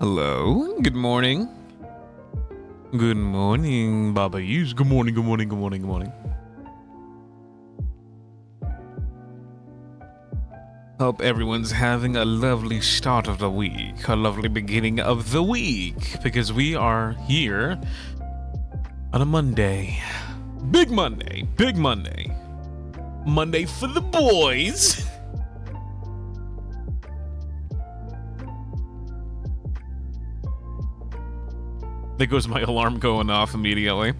Hello, good morning. Good morning, Baba Yus. Good morning, good morning, good morning, good morning. Hope everyone's having a lovely start of the week, a lovely beginning of the week, because we are here on a Monday. Big Monday, big Monday. Monday for the boys. There goes my alarm going off immediately.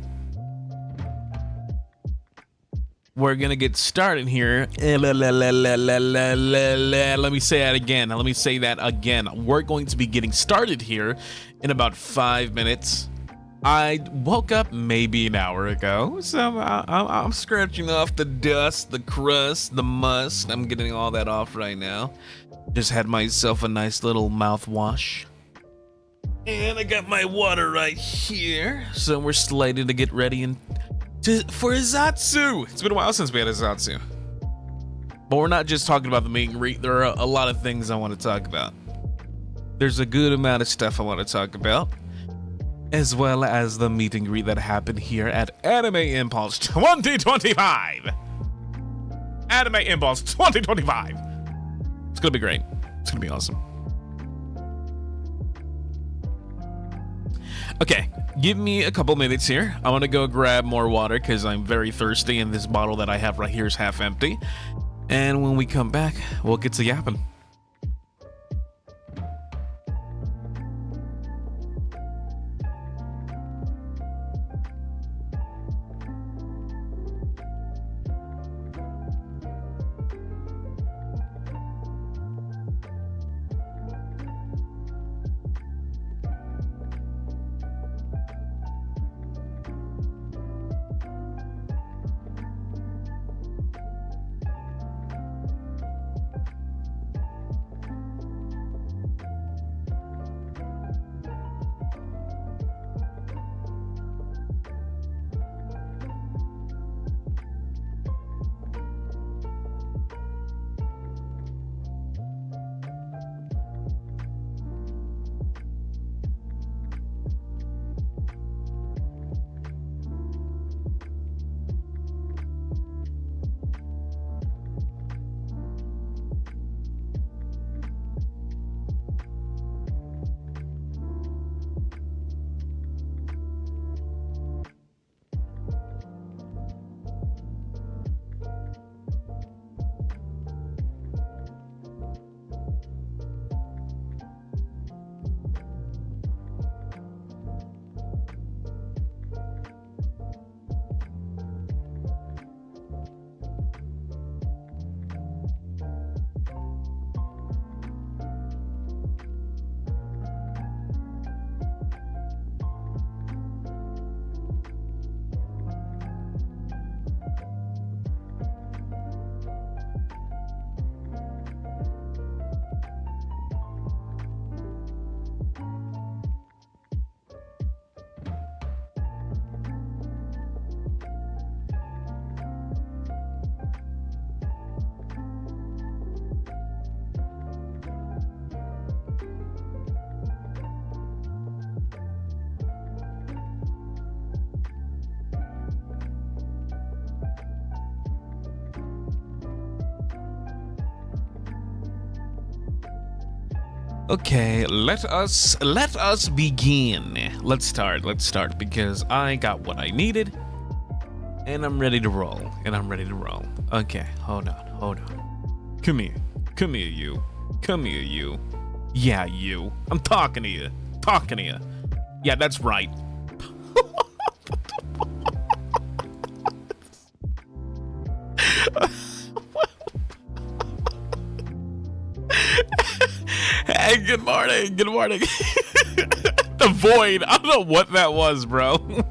We're gonna get started here. Let me say that again. Let me say that again. We're going to be getting started here in about 5 minutes. I woke up maybe an hour ago, so I'm scratching off the dust, the crust, the must. I'm getting all that off right now. Just had myself a nice little mouthwash. And I got my water right here, so we're slated to get ready for a Zatsu. It's been a while since we had a Zatsu. But we're not just talking about the meet and greet. There are a lot of things I want to talk about. There's a good amount of stuff I want to talk about, as well as the meet and greet that happened here at Anime Impulse 2025. Anime Impulse 2025. It's gonna be great. It's gonna be awesome. Okay, give me a couple minutes here. I want to go grab more water because I'm very thirsty, and this bottle that I have right here is half empty. And when we come back, we'll get to yapping. Okay, let us begin. Let's start because I got what I needed and I'm ready to roll. Okay, hold on. Come here, you. Yeah, you. I'm talking to you. Yeah, that's right. Hey, good morning. The void. I don't know what that was, bro.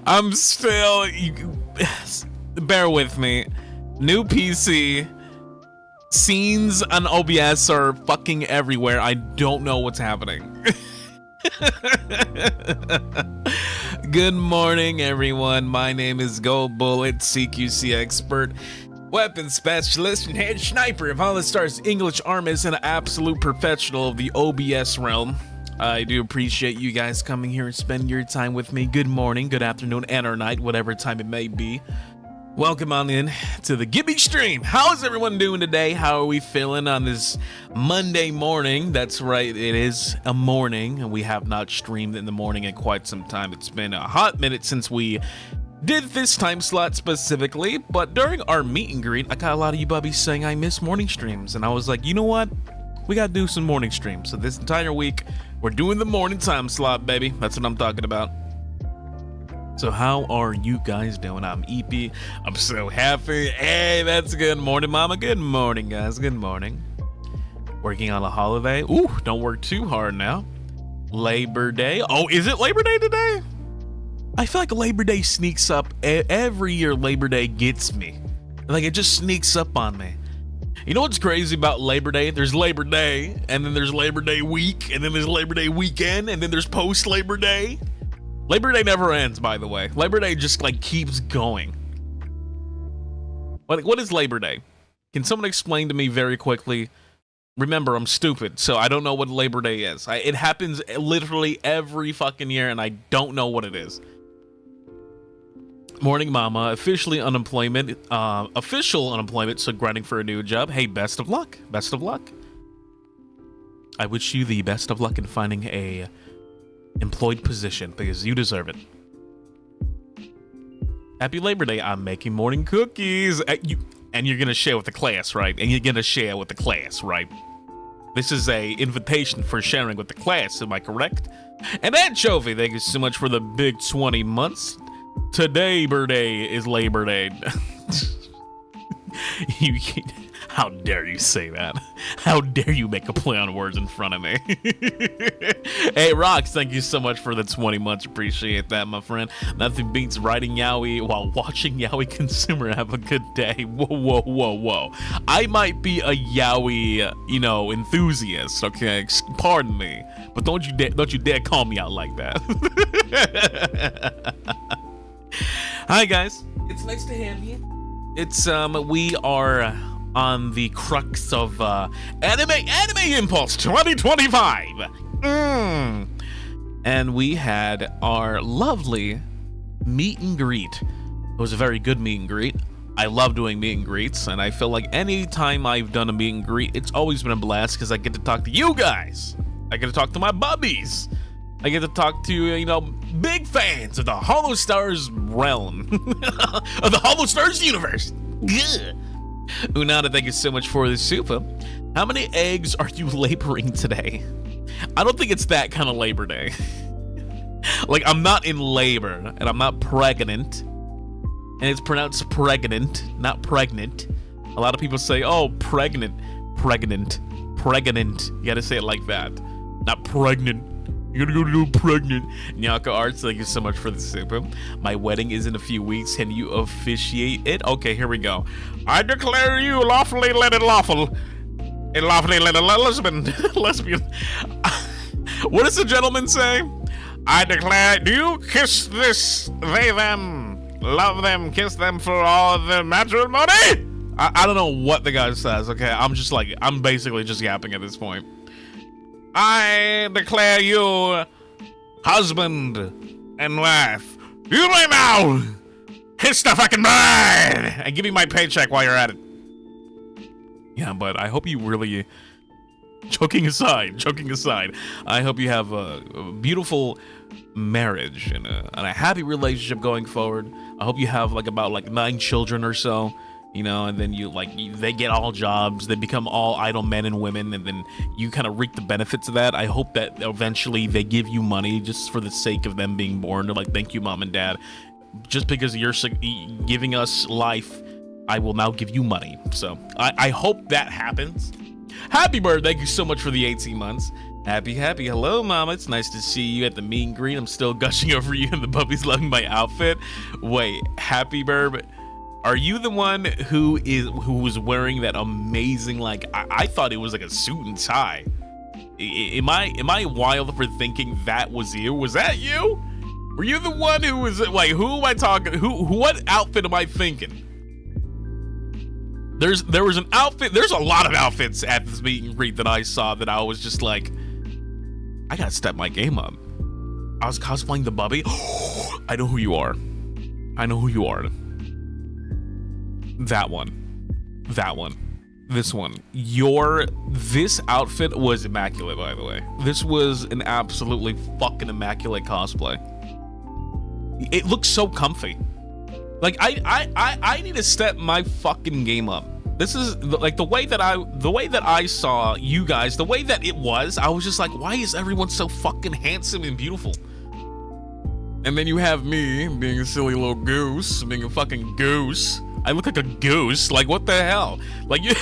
I'm still... bear with me. New PC. Scenes on OBS are fucking everywhere. I don't know what's happening. Good morning, everyone. My name is Goldbullet, CQC expert, weapons specialist, and head sniper of HOLOSTARS English ARMIS, and an absolute professional of the OBS realm. I do appreciate you guys coming here and spending your time with me. Good morning, good afternoon, and or night, whatever time it may be. Welcome on in to the Gibby stream. How is everyone doing today? How are we feeling on this Monday morning? That's right, it is a morning, and we have not streamed in the morning in quite some time. It's been a hot minute since we did this time slot specifically, but during our meet and greet, I got a lot of you bubbies saying I miss morning streams, and I was like, you know what? We gotta do some morning streams. So this entire week, we're doing the morning time slot, baby. That's what I'm talking about. So how are you guys doing? I'm EP. I'm so happy. Hey, that's good morning, mama. Good morning, guys. Good morning. Working on a holiday. Ooh, don't work too hard now. Labor Day. Oh, is it Labor Day today? I feel like Labor Day sneaks up. Every year Labor Day gets me. Like it just sneaks up on me. You know what's crazy about Labor Day? There's Labor Day, and then there's Labor Day week, and then there's Labor Day weekend, and then there's post-Labor Day. Labor Day never ends, by the way. Labor Day just like keeps going. What is Labor Day? Can someone explain to me very quickly? Remember, I'm stupid, so I don't know what Labor Day is. It happens literally every fucking year, and I don't know what it is. Morning, mama. Official unemployment, so grinding for a new job. Hey, best of luck. Best of luck. I wish you the best of luck in finding a employed position because you deserve it. Happy Labor Day. I'm making morning cookies. And you're gonna share with the class, right? And you're gonna share with the class, right? This is a invitation for sharing with the class. Am I correct? And Anchovy, thank you so much for the big 20 months. Today, birthday is Labor Day. How dare you say that? How dare you make a play on words in front of me? Hey, Rox, thank you so much for the 20 months. Appreciate that, my friend. Nothing beats writing yaoi while watching yaoi consumer. Have a good day. Whoa, whoa, whoa, whoa. I might be a yaoi, enthusiast. Okay, pardon me, but don't you dare call me out like that. Hi guys, it's nice to have you. It's we are on the crux of Anime Impulse 2025. And we had our lovely meet and greet. It was a very good meet and greet. I love doing meet and greets, and I feel like any time I've done a meet and greet, it's always been a blast because I get to talk to you guys. I get to talk to my bubbies. I get to talk to, big fans of the HOLOSTARS realm, of the HOLOSTARS universe. Unada, thank you so much for the super. How many eggs are you laboring today? I don't think it's that kind of Labor Day. Like, I'm not in labor, and I'm not pregnant. And it's pronounced pregnant, not pregnant. A lot of people say, oh, pregnant. You gotta say it like that. Not pregnant. You're gonna go to pregnant. Nyaka Arts, thank you so much for the super. My wedding is in a few weeks. Can you officiate it? Okay, here we go. I declare you lawfully wedded lawful. And lawfully wedded lesbian. What does the gentleman say? I declare, do you kiss this, they, them, love them, kiss them for all the matrimony? I don't know what the guy says, okay? I'm basically just yapping at this point. I declare you husband and wife. You may now kiss the fucking bride and give me my paycheck while you're at it. Yeah, but I hope you really, joking aside, I hope you have a beautiful marriage and a happy relationship going forward. I hope you have about 9 children or so. And then they get all jobs, they become all idle men and women, and then you kind of reap the benefits of that. I hope that eventually they give you money just for the sake of them being born. They're like, thank you, mom and dad. Just because you're giving us life, I will now give you money. So I hope that happens. Happy bird, thank you so much for the 18 months. Happy. Hello, mama. It's nice to see you at the meet and greet. I'm still gushing over you, and the puppies loving my outfit. Wait, Happy Burb, are you the one who was wearing that amazing, I thought it was like a suit and tie? Am I wild for thinking that was you? Was that you? Were you the one who was who am I talking? What outfit am I thinking? There was an outfit. There's a lot of outfits at this meet and greet that I saw that I was just like, I gotta step my game up. I was cosplaying the Bubby. I know who you are. I know who you are. That one. That one. This one. This outfit was immaculate, by the way. This was an absolutely fucking immaculate cosplay. It looks so comfy. Like, I need to step my fucking game up. This is like the way that I saw you guys, the way that it was, I was just like, why is everyone so fucking handsome and beautiful? And then you have me being a silly little goose, being a fucking goose. I look like a goose. Like, what the hell? Like, you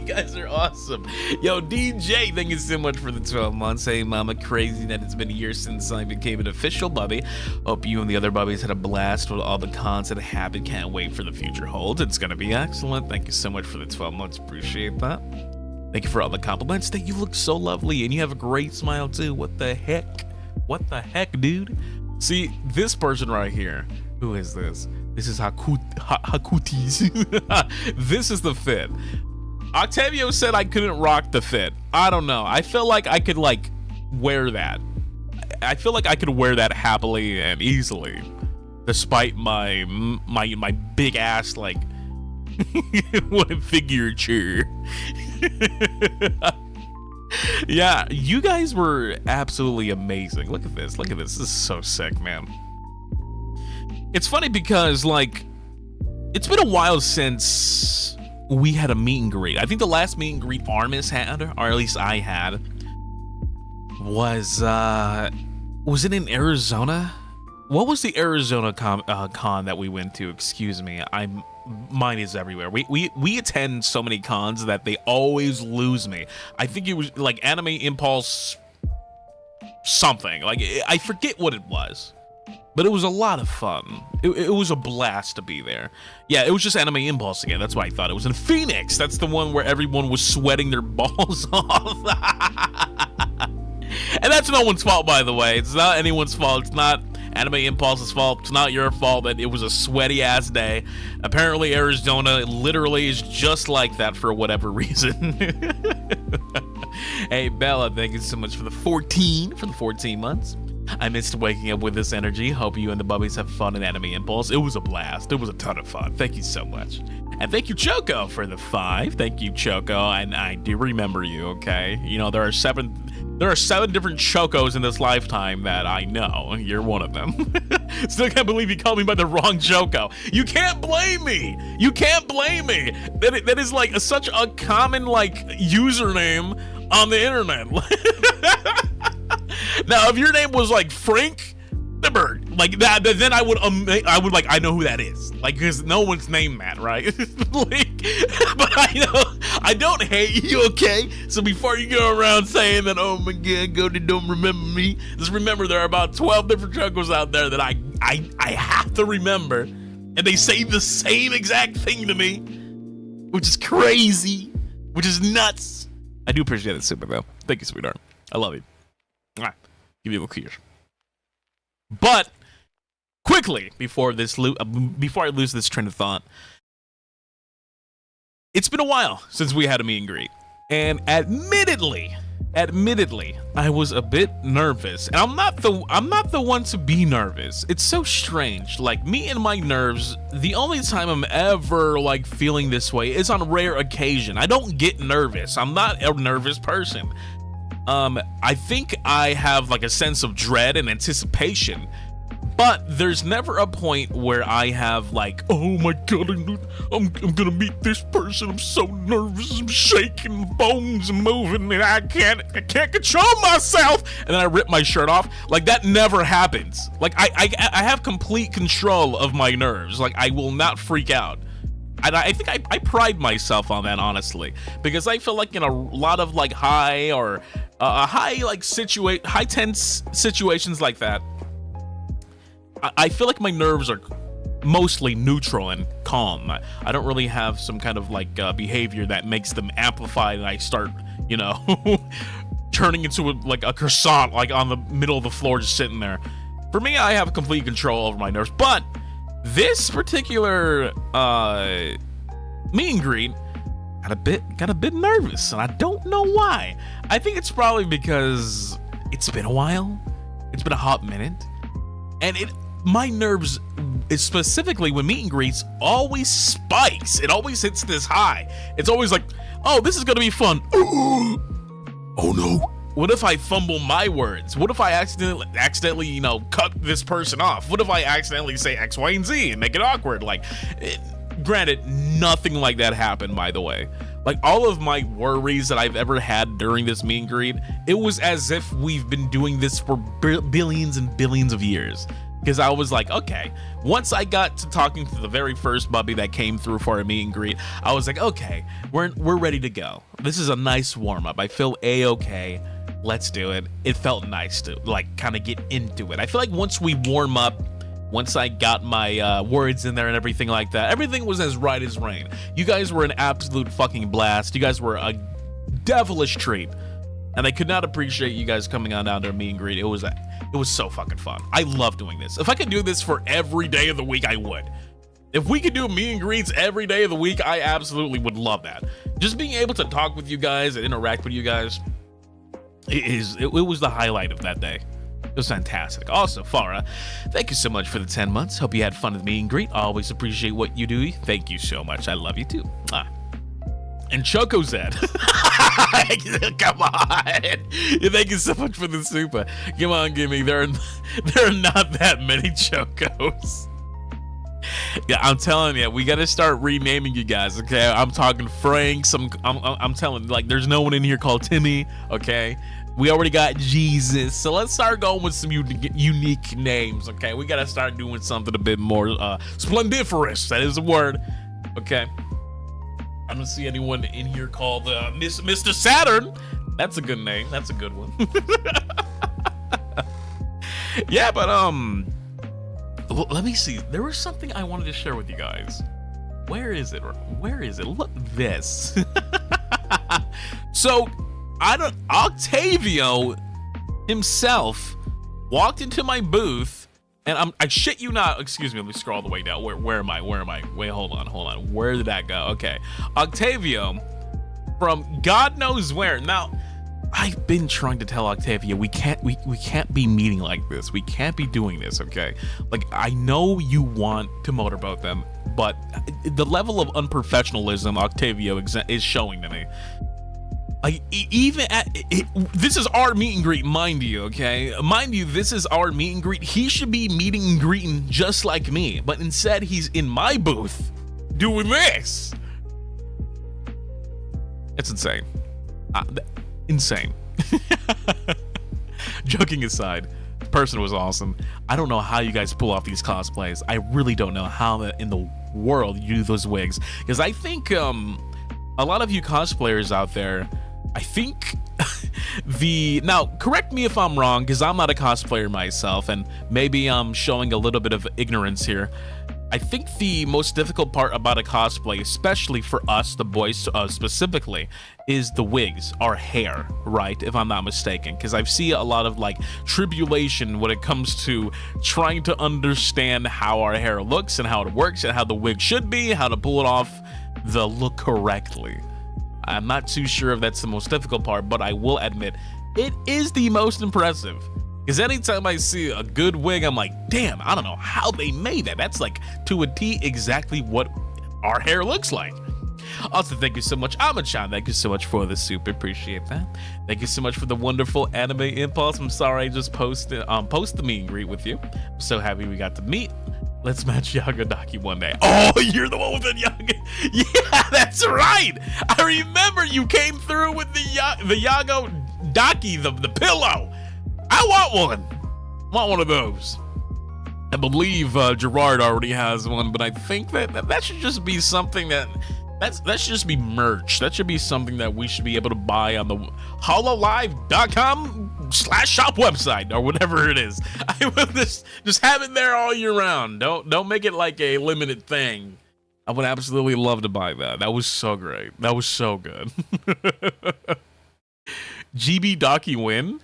guys are awesome. Yo, DJ, thank you so much for the 12 months. Hey, mama, crazy that it's been a year since I became an official Bubby. Hope you and the other Bubbies had a blast with all the cons that happened. Can't wait for the future holds. It's gonna be excellent. Thank you so much for the 12 months. Appreciate that. Thank you for all the compliments. That you look so lovely and you have a great smile too. What the heck? What the heck, dude? See, this person right here. Who is this? This is Hakutis. This is the fit. Octavio said I couldn't rock the fit. I don't know. I feel like I could like wear that. I feel like I could wear that happily and easily, despite my big ass like what a figurature. Yeah, you guys were absolutely amazing. Look at this. Look at this. This is so sick, man. It's funny because like it's been a while since we had a meet and greet. I think the last meet and greet ARMIS had, or at least I had, was it in Arizona? What was the Arizona con that we went to? Excuse me, mine is everywhere. We attend so many cons that they always lose me. I think it was like Anime Impulse something. Like I forget what it was. But it was a lot of fun. It was a blast to be there. Yeah, it was just Anime Impulse again. That's why I thought it was in Phoenix. That's the one where everyone was sweating their balls off. And that's no one's fault, by the way. It's not anyone's fault. It's not Anime Impulse's fault. It's not your fault that it was a sweaty ass day. Apparently Arizona literally is just like that for whatever reason. Hey Bella, thank you so much for the 14 months. I missed waking up with this energy. Hope you and the Bubbies have fun in Anime Impulse. It was a blast. It was a ton of fun. Thank you so much. And thank you, Choco, for the 5. Thank you, Choco. And I do remember you, okay? You know, there are 7 different Chocos in this lifetime that I know. You're one of them. Still can't believe you called me by the wrong Choco. You can't blame me. You can't blame me. That is like such a common like username on the internet. Now, if your name was like Frank the Bird, like that, then I would like, I know who that is, like, because no one's named that, right? Like, but I don't hate you, okay? So before you go around saying that, oh my God, Goldie don't remember me, just remember there are about 12 different Chocos out there that I have to remember, and they say the same exact thing to me, which is crazy, which is nuts. I do appreciate it, super though. Thank you, sweetheart. I love you. Give you a kiss. But quickly before I lose this train of thought, it's been a while since we had a meet and greet, and admittedly, I was a bit nervous, and I'm not the one to be nervous. It's so strange. Like, me and my nerves, the only time I'm ever like feeling this way is on rare occasion. I don't get nervous. I'm not a nervous person. I think I have like a sense of dread and anticipation, but there's never a point where I have like, oh my God, I'm gonna meet this person. I'm so nervous. I'm shaking, bones and moving, and I can't control myself. And then I rip my shirt off. Like, that never happens. Like, I have complete control of my nerves. Like, I will not freak out. And I think I pride myself on that, honestly, because I feel like in a lot of like high tense situations like that, I feel like my nerves are mostly neutral and calm. I don't really have some kind of like behavior that makes them amplified, and I start, you know, turning into like a croissant, like on the middle of the floor, just sitting there. For me, I have complete control over my nerves, but this particular meet and greet got a bit nervous, and I don't know why. I think it's probably because it's been a while. It's been a hot minute, and my nerves, specifically when meet and greets, always spikes. It always hits this high. It's always like, oh, this is gonna be fun. Oh no. What if I fumble my words? What if I accidentally, you know, cut this person off? What if I accidentally say X, Y, and Z and make it awkward? Like, granted, nothing like that happened, by the way. Like, all of my worries that I've ever had during this meet and greet, it was as if we've been doing this for billions and billions of years. Because I was like, okay, once I got to talking to the very first bubby that came through for a meet and greet, I was like, okay, we're ready to go. This is a nice warm-up. I feel A-okay. Let's do it. It felt nice to, like, kind of get into it. I feel like once we warm up, once I got my words in there and everything like that, everything was as right as rain. You guys were an absolute fucking blast. You guys were a devilish treat. And I could not appreciate you guys coming on down to a meet and greet. It was so fucking fun. I love doing this. If I could do this for every day of the week, I would. If we could do meet and greets every day of the week, I absolutely would love that. Just being able to talk with you guys and interact with you guys, it was the highlight of that day. It was fantastic. Also, Farah, thank you so much for the 10 months. Hope you had fun with meet and greet. I always appreciate what you do. Thank you so much. I love you too. And Choco Zed. Come on. Thank you so much for the super. Come on, Gimme. There are not that many Chocos. Yeah, I'm telling you, we got to start renaming you guys, okay? I'm talking Franks. I'm telling you, like, there's no one in here called Timmy, okay? We already got Jesus, so let's start going with some unique names, okay? We got to start doing something a bit more splendiferous. That is a word, okay? I don't see anyone in here called Mr. Saturn. That's a good name. That's a good one. Yeah, but let me see. There was something I wanted to share with you guys. Where is it? Where is it? Look, this. So, Octavio himself walked into my booth, and I shit you not. Excuse me. Let me scroll all the way down. Where am I? Wait, hold on. Where did that go? Okay, Octavio from God knows where. Now, I've been trying to tell Octavia we can't be meeting like this. We can't be doing this, okay? Like, I know you want to motorboat them, but the level of unprofessionalism Octavio is showing to me. Like, even this is our meet and greet, mind you, okay? Mind you, this is our meet and greet. He should be meeting and greeting just like me, but instead he's in my booth doing this. It's insane. Insane. Joking aside, the person was awesome. I don't know how you guys pull off these cosplays. I really don't know how in the world you do those wigs, because I think a lot of you cosplayers out there, I think now correct me if I'm wrong, because I'm not a cosplayer myself, and maybe I'm showing a little bit of ignorance here. I think the most difficult part about a cosplay, especially for us, the boys specifically, is the wigs, our hair, right? If I'm not mistaken, because I've seen a lot of like tribulation when it comes to trying to understand how our hair looks and how it works and how the wig should be, how to pull it off the look correctly. I'm not too sure if that's the most difficult part, but I will admit it is the most impressive. Because anytime I see a good wig, I'm like, damn, I don't know how they made that. That's like to a T exactly what our hair looks like. Also, thank you so much, Amachan. Thank you so much for the super. Appreciate that. Thank you so much for the wonderful anime impulse. I'm sorry I just post the meet and greet with you. I'm so happy we got to meet. Let's match Yagadaki one day. Oh, you're the one with the Yaga. Yeah, that's right. I remember you came through with the Yagadaki, the pillow. I want one of those. I believe Jurard already has one, but I think that should just be something that should just be merch. That should be something that we should be able to buy on the hololive.com/shop website or whatever it is. I will just have it there all year round. Don't make it like a limited thing. I would absolutely love to buy that. That was so great. That was so good. GB Docky win.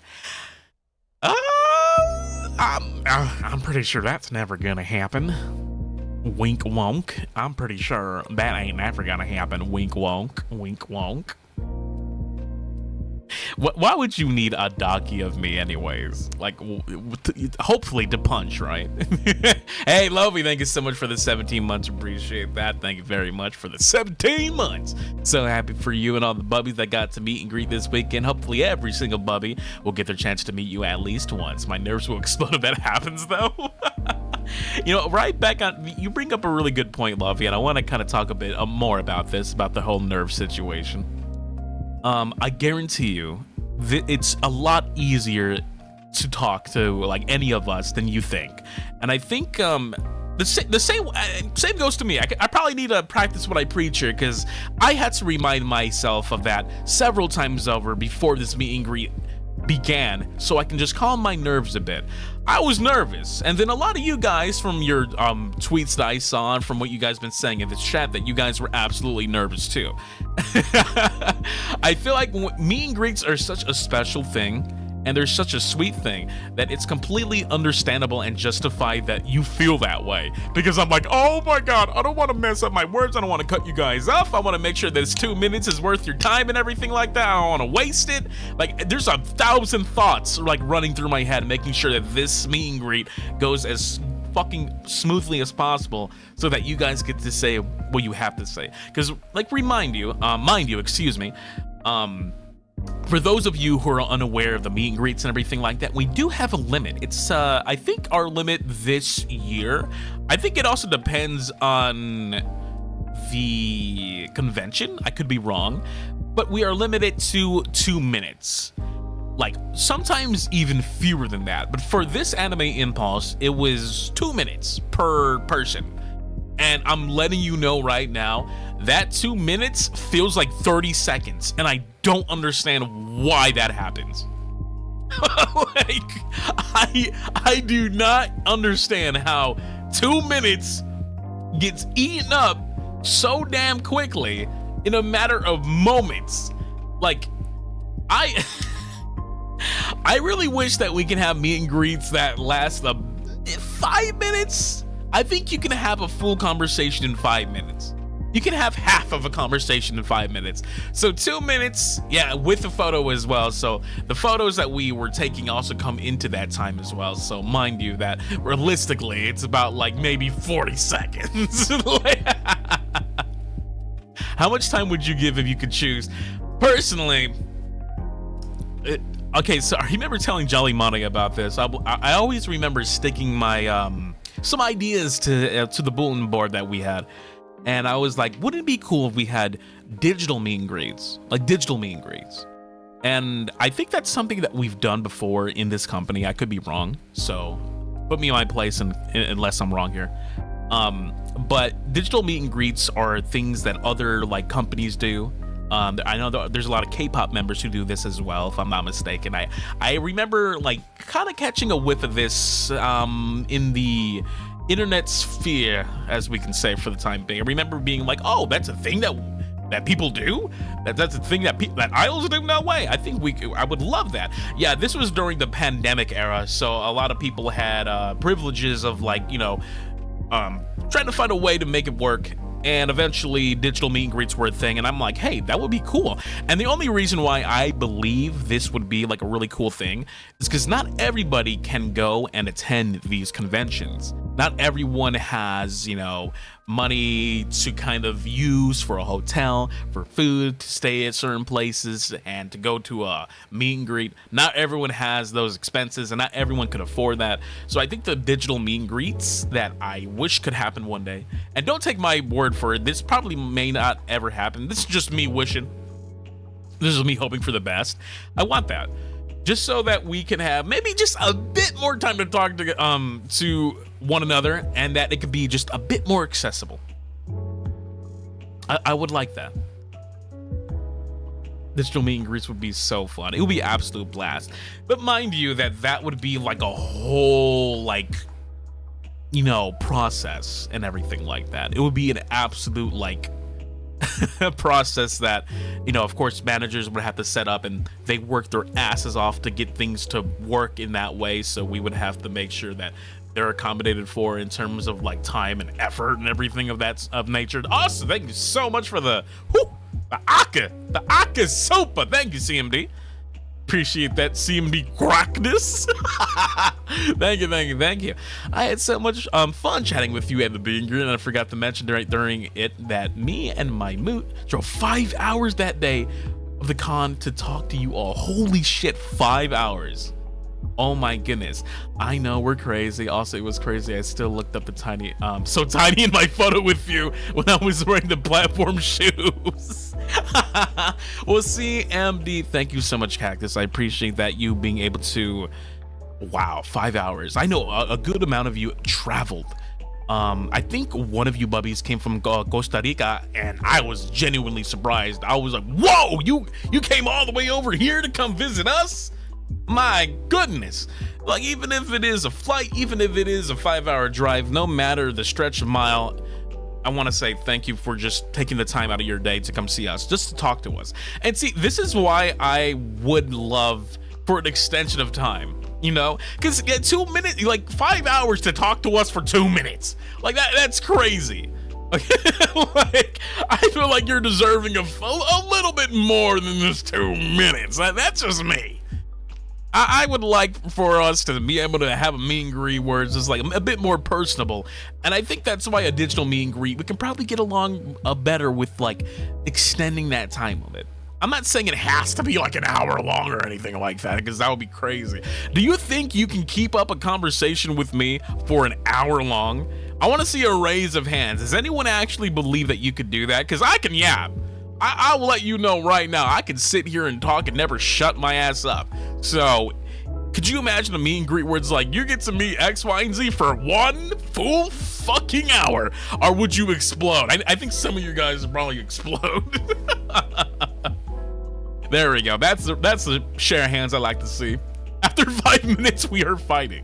I'm pretty sure that's never gonna happen. Wink wonk. I'm pretty sure that ain't never gonna happen. Wink wonk. Wink wonk. Why would you need a donkey of me anyways? Like, hopefully to punch, right? Hey, Lovey, thank you so much for the 17 months. Appreciate that. Thank you very much for the 17 months. So happy for you and all the bubbies that got to meet and greet this weekend. Hopefully every single bubby will get their chance to meet you at least once. My nerves will explode if that happens, though. You know, right back on, you bring up a really good point, Lovey, and I want to kind of talk a bit more about this, about the whole nerve situation. I guarantee you it's a lot easier to talk to like any of us than you think. And I think the same goes to me. I probably need to practice what I preach here, because I had to remind myself of that several times over before this meet and greet began, so I can just calm my nerves a bit. I was nervous, and then a lot of you guys from your tweets that I saw and from what you guys been saying in this chat, that you guys were absolutely nervous too. I feel like meet and greets are such a special thing, and they're such a sweet thing, that it's completely understandable and justified that you feel that way. Because I'm like, oh my god, I don't want to mess up my words, I don't want to cut you guys off, I want to make sure that this 2 minutes is worth your time and everything like that, I don't want to waste it. Like, there's 1,000 thoughts like running through my head, making sure that this meet and greet goes as fucking smoothly as possible, so that you guys get to say what you have to say. Because, like, mind you, for those of you who are unaware of the meet and greets and everything like that, we do have a limit. It's I think our limit this year, I think it also depends on the convention, I could be wrong, but we are limited to 2 minutes. Like, sometimes even fewer than that. But for this Anime Impulse, it was 2 minutes per person. And I'm letting you know right now, that 2 minutes feels like 30 seconds. And I don't understand why that happens. Like, I do not understand how 2 minutes gets eaten up so damn quickly in a matter of moments. Like, I really wish that we can have meet and greets that last 5 minutes. I think you can have a full conversation in 5 minutes. You can have half of a conversation in 5 minutes. So 2 minutes, yeah, with the photo as well. So the photos that we were taking also come into that time as well. So mind you that realistically, it's about like maybe 40 seconds. How much time would you give if you could choose? Personally, okay, so I remember telling Jolly Money about this. I always remember sticking my some ideas to the bulletin board that we had, and I was like, wouldn't it be cool if we had digital meet and greets, like digital meet and greets? And I think that's something that we've done before in this company. I could be wrong, so put me in my place unless I'm wrong here. But digital meet and greets are things that other like companies do. I know there's a lot of K-pop members who do this as well, if I'm not mistaken. I remember like kind of catching a whiff of this in the internet sphere, as we can say for the time being. I remember being like, oh, that's a thing that people do? That's a thing that idols do? No way. I think I would love that. Yeah, this was during the pandemic era, so a lot of people had privileges of like, you know, trying to find a way to make it work. And eventually digital meet and greets were a thing, and I'm like, hey, that would be cool. And the only reason why I believe this would be like a really cool thing is because not everybody can go and attend these conventions. Not everyone has, you know, money to kind of use for a hotel, for food, to stay at certain places, and to go to a meet and greet. Not everyone has those expenses, and not everyone could afford that. So I think the digital meet and greets that I wish could happen one day, and don't take my word for it, this probably may not ever happen. This is just me wishing. This is me hoping for the best. I want that. Just so that we can have maybe just a bit more time to talk to one another, and that it could be just a bit more accessible. I would like that. Digital meet and greets would be so fun. It would be absolute blast. But mind you that would be like a whole, like, you know, process and everything like that. It would be an absolute like process that, you know, of course managers would have to set up, and they work their asses off to get things to work in that way. So we would have to make sure that they're accommodated for in terms of like time and effort and everything of that of nature. Also, thank you so much for the Aka Sopa. Thank you, CMD. Appreciate that CMD crackness. Thank you. I had so much fun chatting with you at the beginning, and I forgot to mention during it that me and my moot drove 5 hours that day of the con to talk to you all. Holy shit, 5 hours. Oh my goodness. I know we're crazy. Also, it was crazy. I still looked up the tiny, so tiny in my photo with you when I was wearing the platform shoes. Well, CMD, thank you so much, Cactus. I appreciate that you being able to, wow, 5 hours. I know a good amount of you traveled. I think one of you bubbies came from Costa Rica, and I was genuinely surprised. I was like, whoa, you came all the way over here to come visit us? My goodness. Like, even if it is a flight, even if it is a 5-hour drive, no matter the stretch of mile, I want to say thank you for just taking the time out of your day to come see us, just to talk to us. And see, this is why I would love for an extension of time, you know, because 2 minutes, like 5 hours to talk to us for 2 minutes, like that's crazy. Like, I feel like you're deserving of a little bit more than just 2 minutes. That's just me. I would like for us to be able to have a meet and greet where it's just like a bit more personable, and I think that's why a digital meet and greet, we can probably get along better with like extending that time limit. I'm not saying it has to be like an hour long or anything like that, because that would be crazy. Do you think you can keep up a conversation with me for an hour long? I want to see a raise of hands. Does anyone actually believe that you could do that? Because I can, yeah. I will let you know right now, I can sit here and talk and never shut my ass up. So, could you imagine a meet and greet where it's like, you get to meet X, Y, and Z for 1 full fucking hour? Or would you explode? I think some of you guys would probably explode. There we go. That's the share of hands I like to see. After 5 minutes, we are fighting.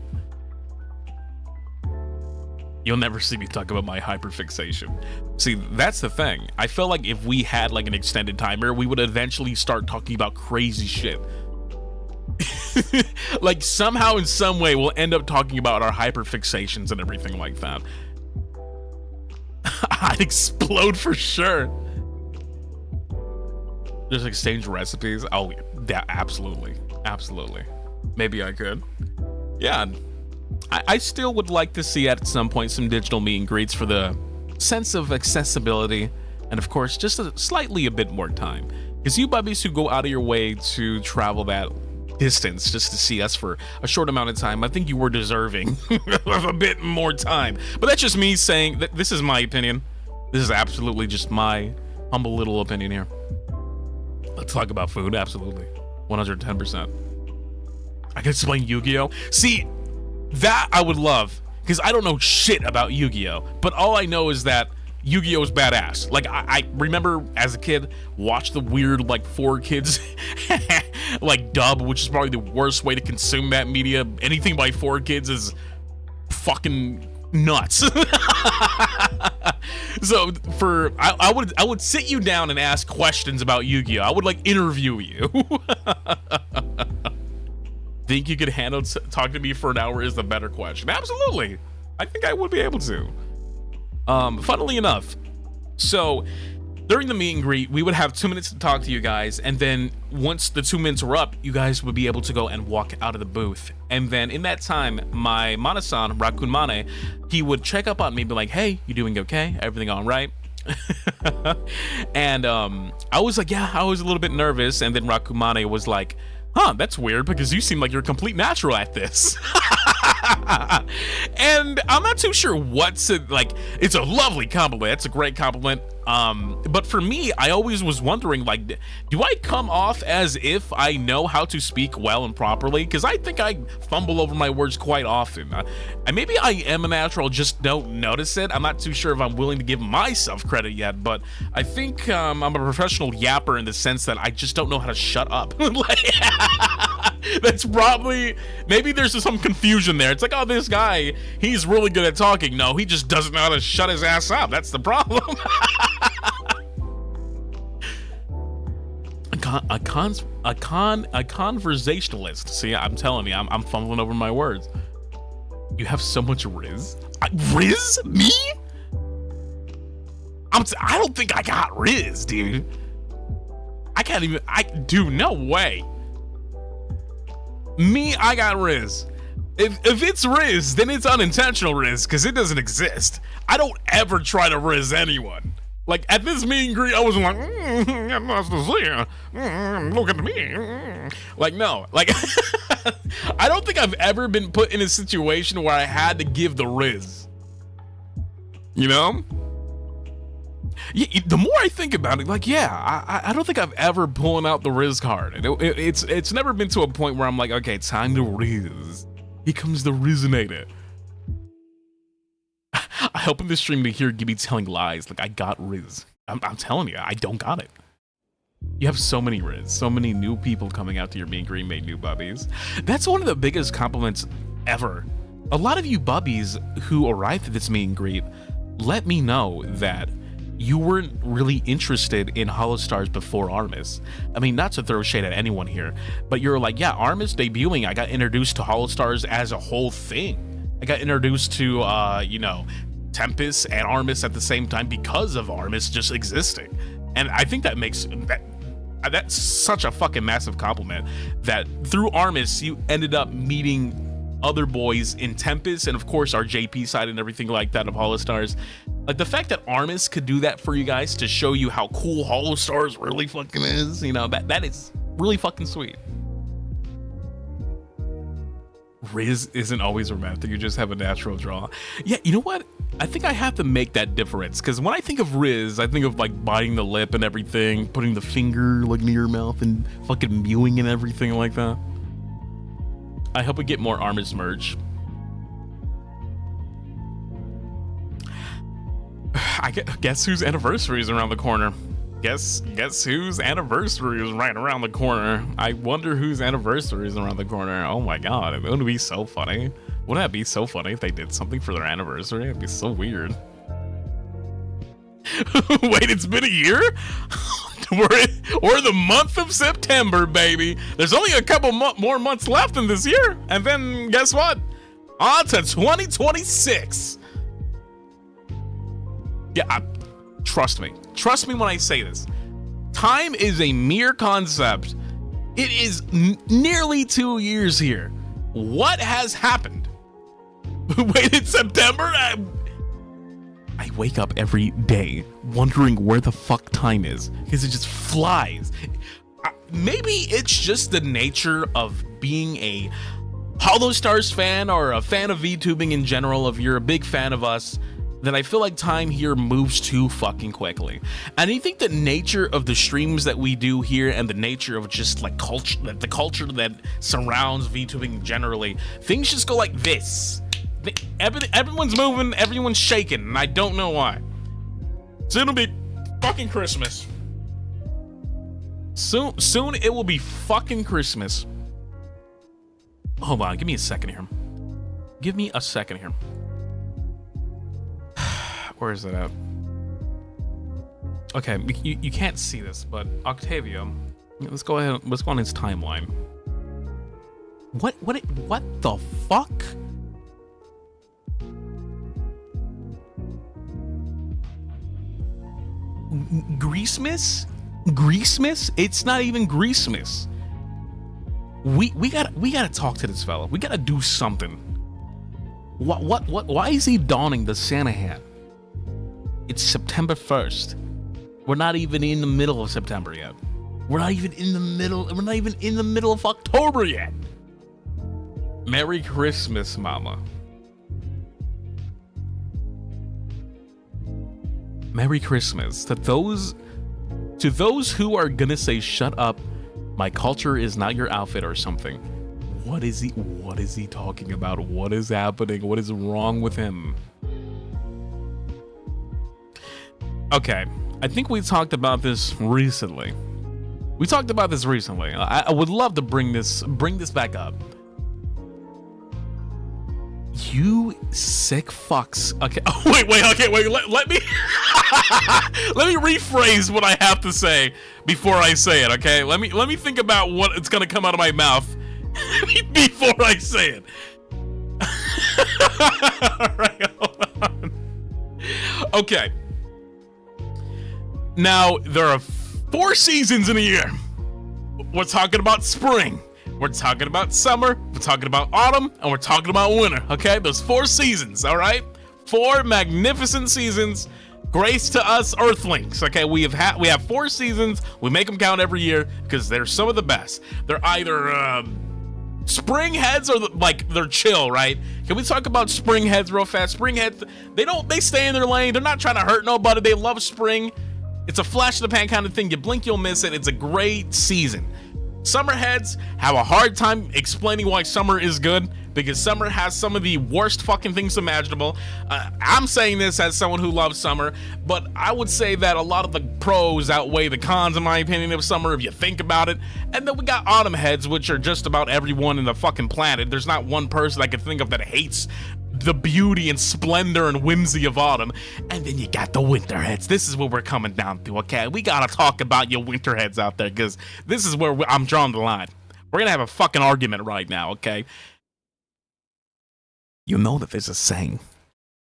You'll never see me talk about my hyperfixation. See, that's the thing. I feel like if we had like an extended timer, we would eventually start talking about crazy shit. Like somehow in some way we'll end up talking about our hyperfixations and everything like that. I'd explode for sure. Just exchange recipes. Oh yeah, absolutely. Maybe I could. Yeah. I still would like to see at some point some digital meet and greets for the sense of accessibility, and of course just slightly a bit more time, because you bubbies who go out of your way to travel that distance just to see us for a short amount of time, I think you were deserving of a bit more time. But that's just me saying that. This is my opinion. This is absolutely just my humble little opinion here. Let's talk about food. Absolutely, 110%. I can explain Yu-Gi-Oh. See, that I would love, because I don't know shit about Yu-Gi-Oh, but all I know is that Yu-Gi-Oh is badass. Like, I remember as a kid, watch the weird like 4Kids like dub, which is probably the worst way to consume that media. Anything by 4Kids is fucking nuts. So I would sit you down and ask questions about Yu-Gi-Oh. I would like interview you. Think you could handle talking to me for an hour is the better question. Absolutely. I think I would be able to. Funnily enough, so during the meet and greet, we would have 2 minutes to talk to you guys, and then once the 2 minutes were up, you guys would be able to go and walk out of the booth. And then in that time, my Mana-san, Raccoon Mane, he would check up on me, be like, hey, you doing okay? Everything all right? And I was like, yeah, I was a little bit nervous. And then Raccoon Mane was like, huh, that's weird, because you seem like you're a complete natural at this. And I'm not too sure what's it like. It's a lovely compliment. It's a great compliment. But for me, I always was wondering, like, do I come off as if I know how to speak well and properly? Because I think I fumble over my words quite often. And maybe I am a natural, just don't notice it. I'm not too sure if I'm willing to give myself credit yet, but I think I'm a professional yapper in the sense that I just don't know how to shut up. Like, that's probably, maybe there's some confusion there. It's like, oh, this guy, he's really good at talking. No, he just doesn't know how to shut his ass up. That's the problem. A conversationalist. See, I'm telling you, I'm fumbling over my words. You have so much Riz. Riz? Me? I don't think I got Riz, dude. I can't even. Dude, no way. Me, I got Riz. If it's Riz, then it's unintentional Riz, because it doesn't exist. I don't ever try to Riz anyone. Like, at this meet and greet, I was like, look at me. Like, no. Like, I don't think I've ever been put in a situation where I had to give the Riz. You know? Yeah, the more I think about it, like, yeah, I don't think I've ever pulling out the Riz card. It's never been to a point where I'm like, okay, time to Riz. Here comes the Rizinator. I hope in this stream to hear Gibby telling lies. Like, I got Riz. I'm telling you, I don't got it. You have so many Riz, so many new people coming out to your meet and greet, made new bubbies. That's one of the biggest compliments ever. A lot of you bubbies who arrived at this meet and greet let me know that you weren't really interested in HOLOSTARS before ARMIS. I mean, not to throw shade at anyone here, but you're like, yeah, ARMIS debuting, I got introduced to HOLOSTARS as a whole thing. I got introduced to, you know, Tempest and ARMIS at the same time because of ARMIS just existing. And I think that makes, that's such a fucking massive compliment that through ARMIS, you ended up meeting other boys in Tempest and of course our JP side and everything like that of HOLOSTARS. Like the fact that ARMIS could do that for you guys to show you how cool HOLOSTARS really fucking is, you know, that is really fucking sweet. Riz isn't always romantic, you just have a natural draw. Yeah, you know what? I think I have to make that difference, because when I think of Riz, I think of like biting the lip and everything, putting the finger like near your mouth and fucking mewing and everything like that. I hope we get more ARMIS merch. Guess whose anniversary is around the corner? Guess whose anniversary is right around the corner? I wonder whose anniversary is around the corner. Oh my god, it would be so funny. Wouldn't that be so funny if they did something for their anniversary? It'd be so weird. Wait, it's been a year? We're in the month of September, baby. There's only a couple more months left in this year. And then guess what? On to 2026. Yeah, trust me. Trust me when I say this. Time is a mere concept. It is nearly 2 years here. What has happened? Wait, it's September? I wake up every day wondering where the fuck time is because it just flies. Maybe it's just the nature of being a HOLOSTARS fan or a fan of VTubing in general. If you're a big fan of us, then I feel like time here moves too fucking quickly. And I think the nature of the streams that we do here and the nature of just like culture, the culture that surrounds VTubing generally, things just go like this. Everyone's moving, everyone's shaking, and I don't know why. Soon it'll be fucking Christmas. Soon it will be fucking Christmas. Hold on, give me a second here. Give me a second here. Where is it at? Okay, you can't see this, but Octavio, let's go ahead. Let's go on his timeline. What the fuck? Greasemas? Greasemas? It's not even Greasemas. We gotta talk to this fella. We gotta do something. Why is he donning the Santa hat? It's September 1st. We're not even in the middle of September yet. We're not even in the middle of October yet. Merry Christmas, mama. Merry Christmas to those who are gonna say shut up, my culture is not your outfit or something. What is he talking about? What is happening? What is wrong with him? Okay, I think we talked about this recently. I would love to bring this back up. You sick fucks. Okay. Oh, wait. Let me let me rephrase what I have to say before I say it. Okay. Let me think about what it's gonna come out of my mouth before I say it. Alright, hold on. Okay. Now, there are 4 seasons in a year. We're talking about spring. We're talking about summer. We're talking about autumn. And we're talking about winter. Okay? There's 4 seasons, alright? 4 magnificent seasons. Grace to us Earthlings. Okay, we have 4 seasons. We make them count every year because they're some of the best. They're either spring heads or they're chill, right? Can we talk about spring heads real fast? Spring heads, they stay in their lane. They're not trying to hurt nobody. They love spring. It's a flash in the pan kind of thing. You blink, you'll miss it. It's a great season. Summer heads have a hard time explaining why summer is good because summer has some of the worst fucking things imaginable. I'm saying this as someone who loves summer, but I would say that a lot of the pros outweigh the cons, in my opinion, of summer if you think about it. And then we got autumn heads, which are just about everyone in the fucking planet. There's not one person I can think of that hates the beauty and splendor and whimsy of autumn. And then you got the winter heads. This is what we're coming down to, okay? We gotta talk about your winter heads out there because this is where I'm drawing the line. We're gonna have a fucking argument right now, okay? You know that there's a saying.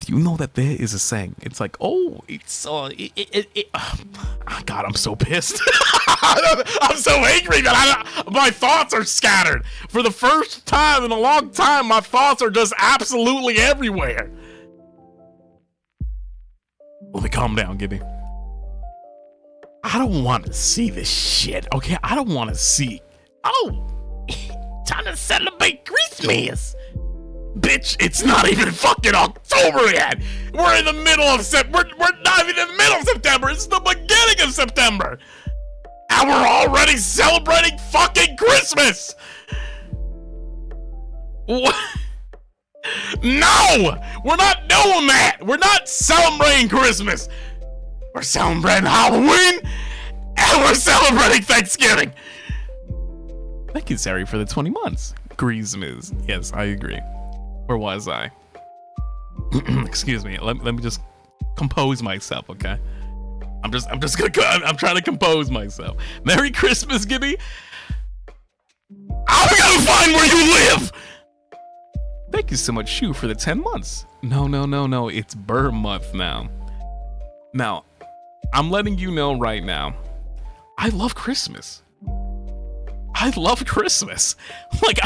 Do you know that there is a saying? It's like, oh, it's oh God, I'm so pissed. I'm so angry that my thoughts are scattered. For the first time in a long time, my thoughts are just absolutely everywhere. Let me calm down, Gibby. I don't want to see this shit, okay? I don't want to see. Oh, time to celebrate Christmas. Bitch, it's not even fucking October yet. We're in the middle of September. We're not even in the middle of September. It's the beginning of September. And we're already celebrating fucking Christmas. What? No, we're not doing that. We're not celebrating Christmas. We're celebrating Halloween and we're celebrating Thanksgiving. Thank you, Sari, for the 20 months. Christmas. Yes, I agree. Where was I? Excuse me. Let me just compose myself, okay? I'm trying to compose myself. Merry Christmas, Gibby. I'm gonna find where you live. Thank you so much, Shu, for the 10 months. No. It's Burr month now. Now, I'm letting you know right now. I love Christmas. I love Christmas. Like,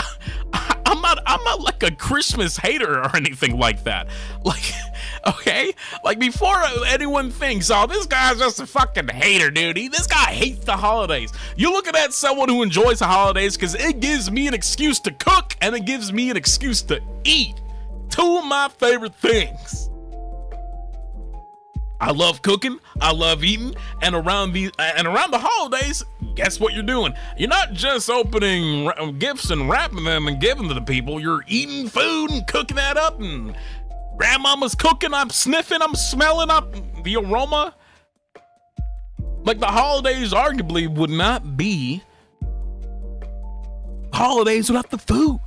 I'm not like a Christmas hater or anything like that. Like, okay? Like, before anyone thinks, oh, this guy's just a fucking hater, dude. This guy hates the holidays. You're looking at someone who enjoys the holidays because it gives me an excuse to cook and it gives me an excuse to eat. 2 of my favorite things. I love cooking, I love eating, and around the holidays, guess what you're doing? You're not just opening gifts and wrapping them and giving to the people. You're eating food and cooking that up, and grandmama's cooking, I'm sniffing, I'm smelling up the aroma. Like, the holidays arguably would not be holidays without the food.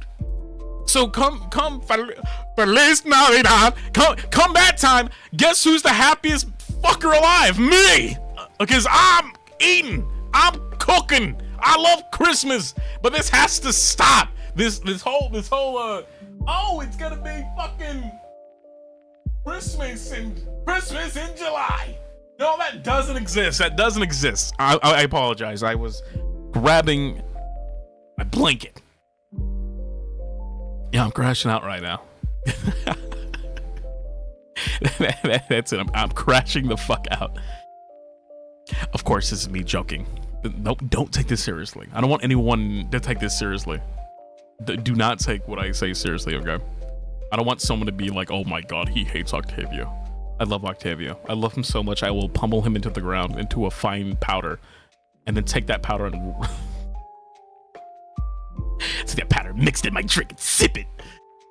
So come Feliz Navidad. Come that time. Guess who's the happiest fucker alive? Me. Because I'm eating. I'm cooking. I love Christmas. But this has to stop. This whole oh, it's gonna be fucking Christmas in July. No, that doesn't exist. That doesn't exist. I apologize. I was grabbing my blanket. Yeah, I'm crashing out right now. That's it. I'm crashing the fuck out. Of course, this is me joking. Nope, don't take this seriously. I don't want anyone to take this seriously. Do not take what I say seriously, okay? I don't want someone to be like, oh my god, he hates Octavio. I love Octavio. I love him so much I will pummel him into the ground, into a fine powder, and then take that powder and take that powder mixed in my drink and sip it.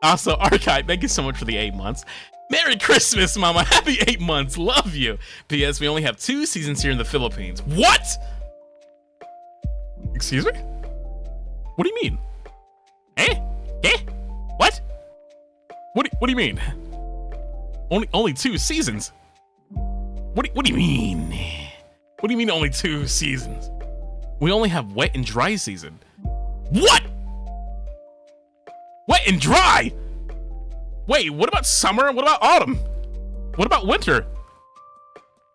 Also, Archive, thank you so much for the 8 months. Merry Christmas, Mama. Happy 8 months. Love you. P.S. We only have 2 seasons here in the Philippines. What? Excuse me? What do you mean? Eh? What? What do you mean? Only 2 seasons? What do you mean? What do you mean only 2 seasons? We only have wet and dry season. What? Wet and dry? Wait, what about summer? What about autumn? What about winter?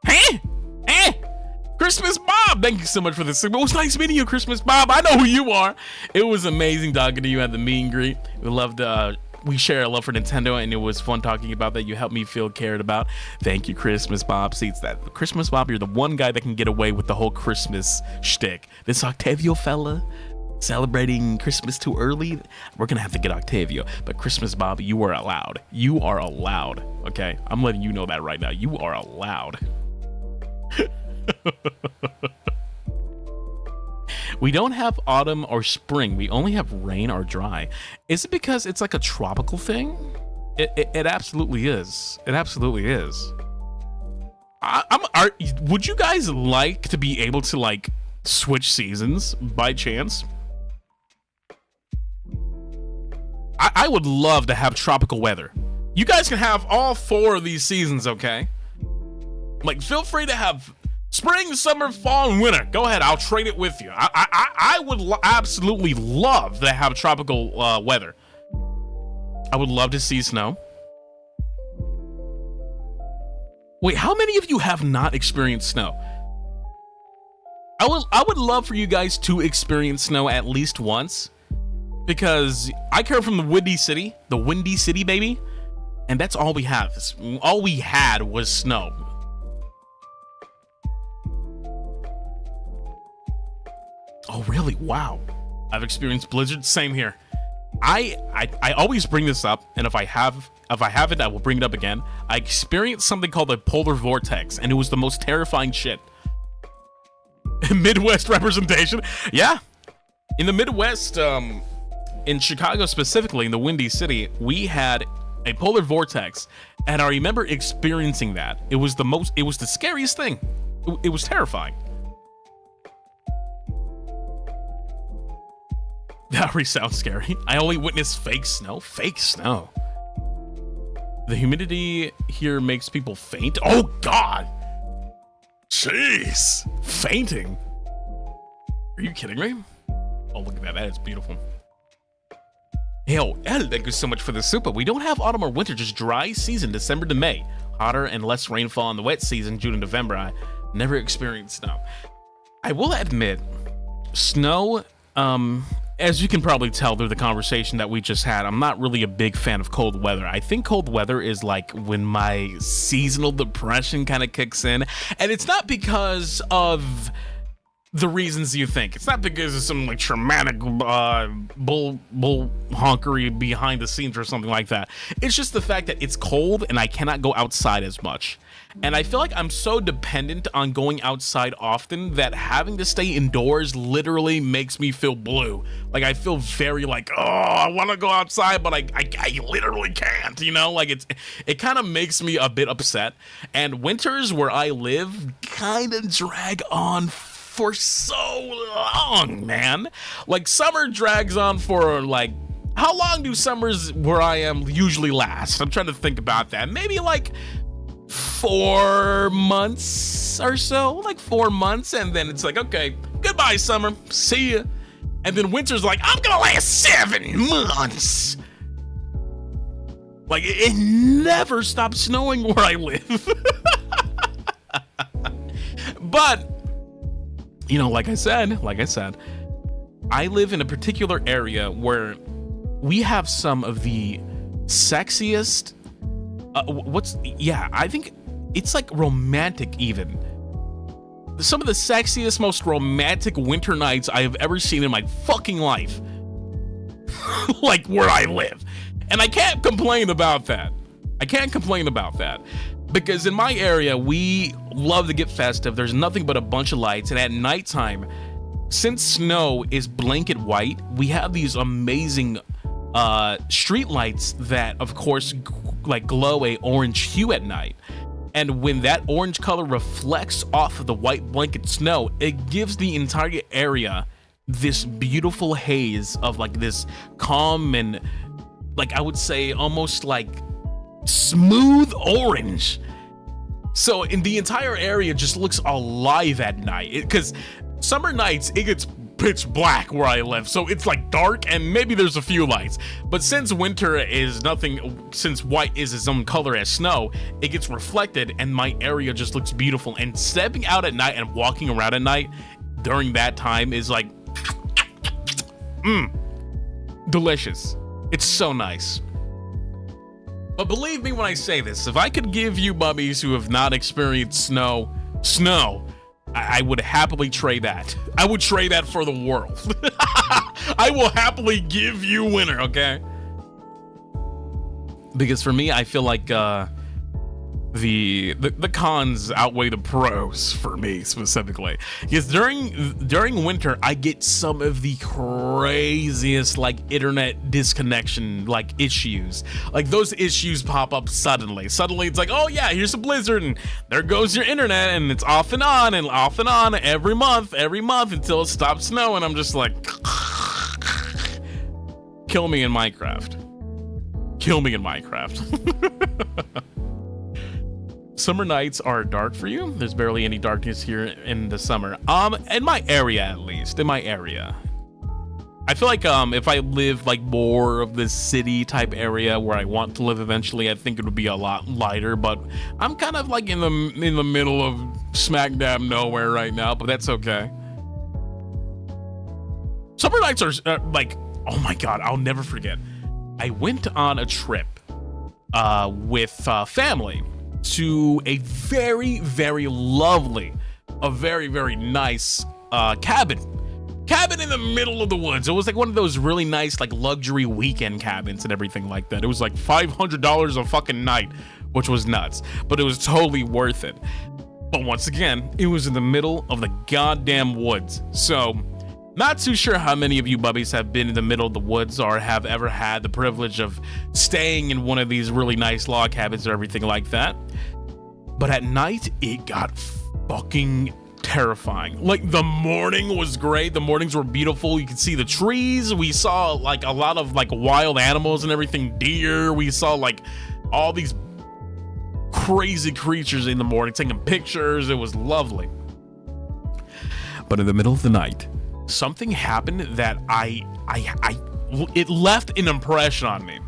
Huh? Christmas Bob, thank you so much for this. It was nice meeting you, Christmas Bob. I know who you are. It was amazing talking to you at the meet and greet. We loved, we share a love for Nintendo, and it was fun talking about that. You helped me feel cared about. Thank you, Christmas Bob. See, it's that Christmas Bob. You're the one guy that can get away with the whole Christmas shtick. This Octavio fella celebrating Christmas too early. We're gonna have to get Octavio. But Christmas Bob, you are allowed. You are allowed. Okay, I'm letting you know that right now. You are allowed. We don't have autumn or spring. We only have rain or dry. Is it because it's like a tropical thing? It absolutely is. It absolutely is. Would you guys like to be able to like switch seasons by chance? I would love to have tropical weather. You guys can have all 4 of these seasons, okay? Like, feel free to have spring, summer, fall, and winter. Go ahead, I'll trade it with you. I would absolutely love to have tropical weather. I would love to see snow. Wait, how many of you have not experienced snow? I would love for you guys to experience snow at least once, because I come from the Windy City, baby, and that's all we have. All we had was snow. Oh, really? Wow. I've experienced blizzards. Same here. I always bring this up, and if I haven't, I will bring it up again. I experienced something called a polar vortex, and it was the most terrifying shit. Midwest representation. Yeah. In the Midwest, in Chicago specifically, in the Windy City, we had a polar vortex, and I remember experiencing that. It was the scariest thing. It was terrifying. That already sounds scary. I only witnessed fake snow. Fake snow. The humidity here makes people faint. Oh, God. Jeez. Fainting. Are you kidding me? Oh, look at that. That is beautiful. Hell, thank you so much for the super. We don't have autumn or winter, just dry season, December to May. Hotter and less rainfall in the wet season, June and November. I never experienced snow. I will admit, snow, as you can probably tell through the conversation that we just had, I'm not really a big fan of cold weather. I think cold weather is like when my seasonal depression kind of kicks in. And it's not because of the reasons you think. It's not because of some like traumatic bull honkery behind the scenes or something like that. It's just the fact that it's cold and I cannot go outside as much. And I feel like I'm so dependent on going outside often that having to stay indoors literally makes me feel blue. Like I feel very like, oh, I want to go outside, but I literally can't, you know? Like it kind of makes me a bit upset. And winters where I live kind of drag on for so long, man. Like summer drags on for like, how long do summers where I am usually last? I'm trying to think about that. Maybe like 4 months or so, like 4 months, and then it's like, okay, goodbye summer, see ya. And then winter's like, I'm gonna last 7 months. Like it never stops snowing where I live. But you know, like I said, I live in a particular area where we have some of the sexiest, I think it's like romantic even. Some of the sexiest, most romantic winter nights I have ever seen in my fucking life. Like where I live. And I can't complain about that. Because in my area, we love to get festive. There's nothing but a bunch of lights. And at nighttime, since snow is blanket white, we have these amazing street lights that, of course, like glow a orange hue at night. And when that orange color reflects off of the white blanket snow, it gives the entire area this beautiful haze of like this calm and, like, I would say almost like smooth orange. So in the entire area just looks alive at night, because summer nights it gets pitch black where I live, so it's like dark and maybe there's a few lights. But since winter is nothing, since white is its own color as snow, it gets reflected and my area just looks beautiful. And stepping out at night and walking around at night during that time is like delicious. It's so nice. But believe me when I say this, if I could give you bubbies who have not experienced snow, I would happily trade that. I would trade that for the world. I will happily give you winter, okay? Because for me, I feel like the cons outweigh the pros for me specifically. Because during winter, I get some of the craziest like internet disconnection like issues. Like those issues pop up suddenly. Suddenly it's like, oh yeah, here's a blizzard and there goes your internet, and it's off and on every month until it stops snowing. I'm just like, kill me in Minecraft. Kill me in Minecraft. Summer nights are dark for you. There's barely any darkness here in the summer. In my area, at least. In my area. I feel like if I live like more of the city type area where I want to live eventually, I think it would be a lot lighter. But I'm kind of like in the middle of smack dab nowhere right now, but that's okay. Summer nights are like, oh my god, I'll never forget. I went on a trip with family to a very, very lovely, a very, very nice cabin in the middle of the woods. It was like one of those really nice like luxury weekend cabins and everything like that. It was like $500 a fucking night, which was nuts, but it was totally worth it. But once again, it was in the middle of the goddamn woods. So not too sure how many of you bubbies have been in the middle of the woods or have ever had the privilege of staying in one of these really nice log cabins or everything like that. But at night, it got fucking terrifying. Like the morning was great. The mornings were beautiful. You could see the trees. We saw like a lot of like wild animals and everything, deer. We saw like all these crazy creatures in the morning, taking pictures. It was lovely. But in the middle of the night, something happened that it left an impression on me.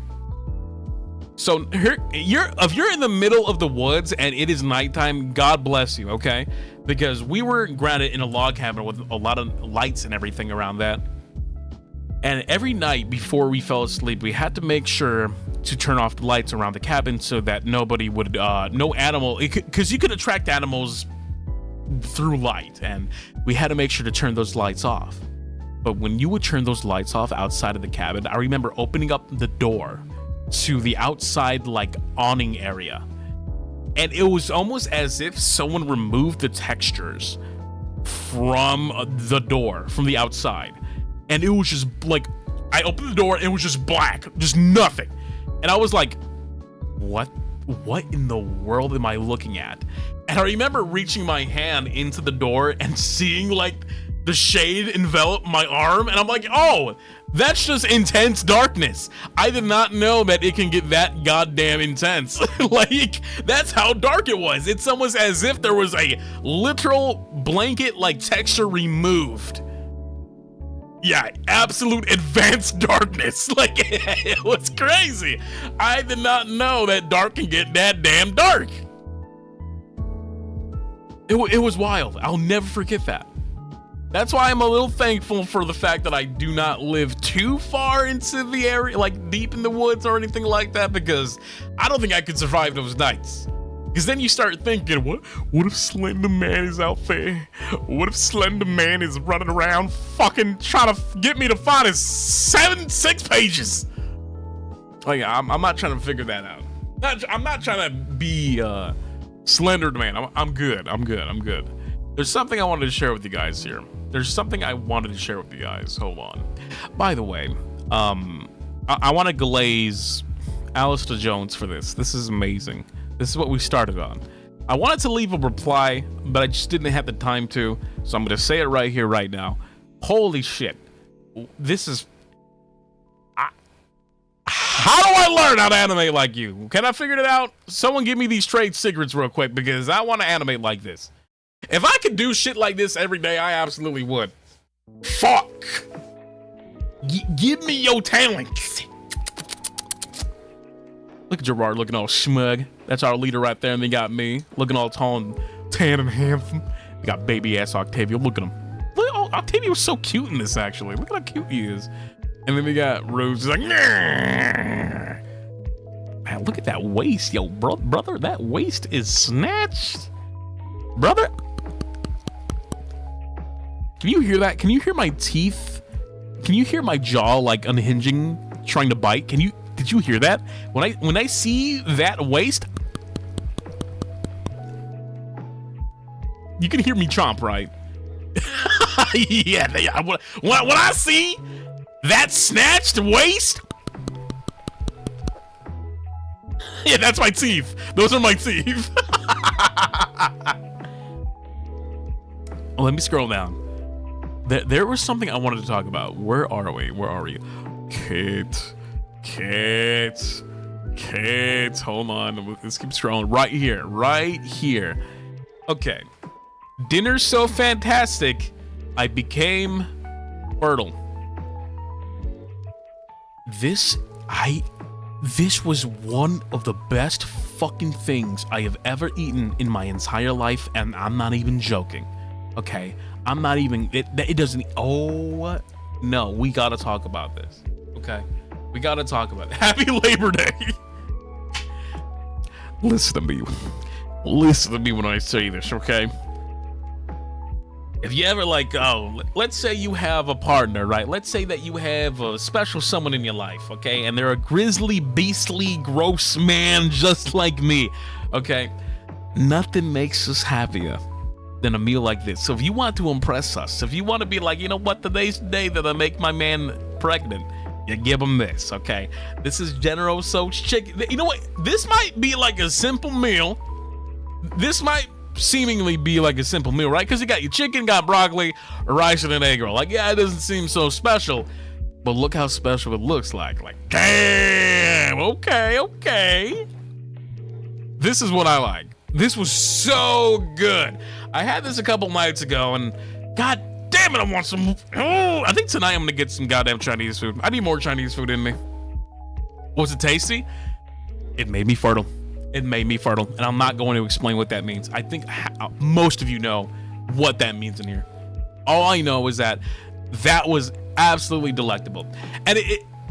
So if you're in the middle of the woods and it is nighttime, God bless you, okay? Because we were grounded in a log cabin with a lot of lights and everything around that. And every night before we fell asleep, we had to make sure to turn off the lights around the cabin so that nobody would, no animal, because you could attract animals through light, and we had to make sure to turn those lights off. But when you would turn those lights off outside of the cabin, I remember opening up the door to the outside like awning area, and it was almost as if someone removed the textures from the door from the outside, and it was just like, I opened the door and it was just black, just nothing, and I was like, what in the world am I looking at? And I remember reaching my hand into the door and seeing like the shade envelop my arm, and I'm like, oh, that's just intense darkness. I did not know that it can get that goddamn intense. Like, that's how dark it was. It's almost as if there was a literal blanket like texture removed. Yeah, absolute advanced darkness. Like, it was crazy. I did not know that dark can get that damn dark. It was wild. I'll never forget that. That's why I'm a little thankful for the fact that I do not live too far into the area, like deep in the woods or anything like that, because I don't think I could survive those nights. Because then you start thinking, what if Slender Man is out there? What if Slender Man is running around fucking trying to get me to find his 6 pages? Like, I'm not trying to figure that out. I'm not trying to be Slender Man. I'm good. There's something I wanted to share with you guys here. Hold on. By the way, I want to glaze Alistair Jones for this. This is amazing. This is what we started on. I wanted to leave a reply, but I just didn't have the time to, so I'm going to say it right here, right now. Holy shit. This is... How do I learn how to animate like you? Can I figure it out? Someone give me these trade secrets real quick, because I want to animate like this. If I could do shit like this every day, I absolutely would. Fuck. Give me your talents. Look at Jurard looking all smug. That's our leader right there, and they got me looking all tall and tan and handsome. We got baby ass Octavio. Look at him. Look, oh, Octavio was so cute in this, actually. Look at how cute he is. And then we got Rose. He's like, nah. Man, look at that waist, yo, brother. That waist is snatched, brother. Can you hear that? Can you hear my teeth? Can you hear my jaw like unhinging, trying to bite? Did you hear that? When I see that waist, you can hear me chomp, right? Yeah. When I see that snatched waist, yeah, that's my teeth. Those are my teeth. Let me scroll down. There was something I wanted to talk about. Where are we? Where are you? Kate. Hold on. Let's keep scrolling. Right here. Okay. Dinner's so fantastic, I became fertile. This was one of the best fucking things I have ever eaten in my entire life, and I'm not even joking. Okay, I'm not even. It doesn't. Oh no, we gotta talk about this. Okay, we gotta talk about it. Happy Labor Day. Listen to me when I say this. Okay. If you ever let's say you have a partner, right? Let's say that you have a special someone in your life, okay? And they're a grizzly, beastly, gross man just like me, okay? Nothing makes us happier than a meal like this. So if you want to impress us, if you want to be like, you know what, today's the day that I make my man pregnant, you give him this, okay? This is General Tso's chicken. You know what? This might be like a simple meal. This might seemingly be like a simple meal, right? Because you got your chicken, got broccoli, rice, and an egg roll. Like, yeah, it doesn't seem so special, but look how special it looks like. Like, damn, okay. This is what I like. This was so good. I had this a couple nights ago, and god damn it, I want some. Oh, I think tonight I'm gonna get some goddamn Chinese food. I need more Chinese food in me. Was it tasty? It made me fertile. It made me fertile, and I'm not going to explain what that means. I think most of you know what that means in here. All I know is that was absolutely delectable. And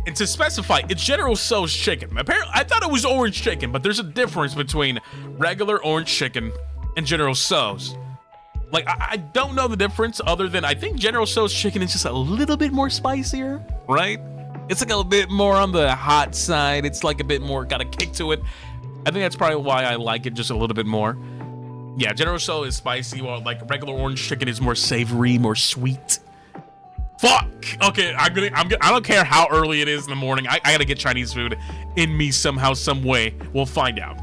and to specify, it's General Tso's chicken. Apparently, I thought it was orange chicken, but there's a difference between regular orange chicken and General Tso's. Like, I don't know the difference other than I think General Tso's chicken is just a little bit more spicier, right? It's like a bit more on the hot side. It's like a bit more, got a kick to it. I think that's probably why I like it just a little bit more. Yeah, General Tso is spicy, while like regular orange chicken is more savory, more sweet. Fuck. Okay, I don't care how early it is in the morning. I gotta get Chinese food in me somehow, some way. We'll find out.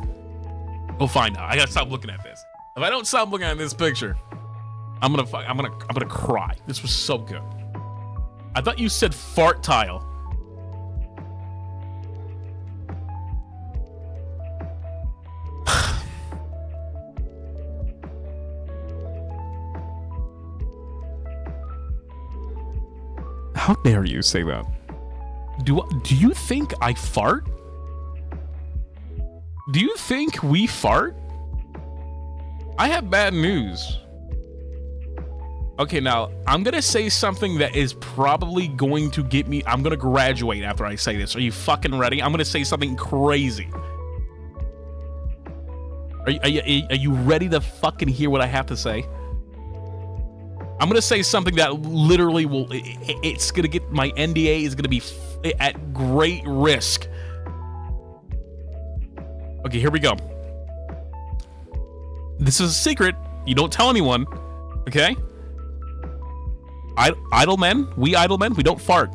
I gotta stop looking at this. If I don't stop looking at this picture, I'm gonna cry. This was so good. I thought you said fart tile. How dare you say that? Do you think I fart? Do you think we fart? I have bad news. Okay, now I'm gonna say something that is probably going to get me. I'm gonna graduate after I say this. Are you fucking ready? I'm gonna say something crazy. Are you ready to fucking hear what I have to say? I'm gonna say something that literally will. It's gonna get my NDA is gonna be at great risk. Okay, here we go. This is a secret. You don't tell anyone. Okay. Idle men. We idle men. We don't fart.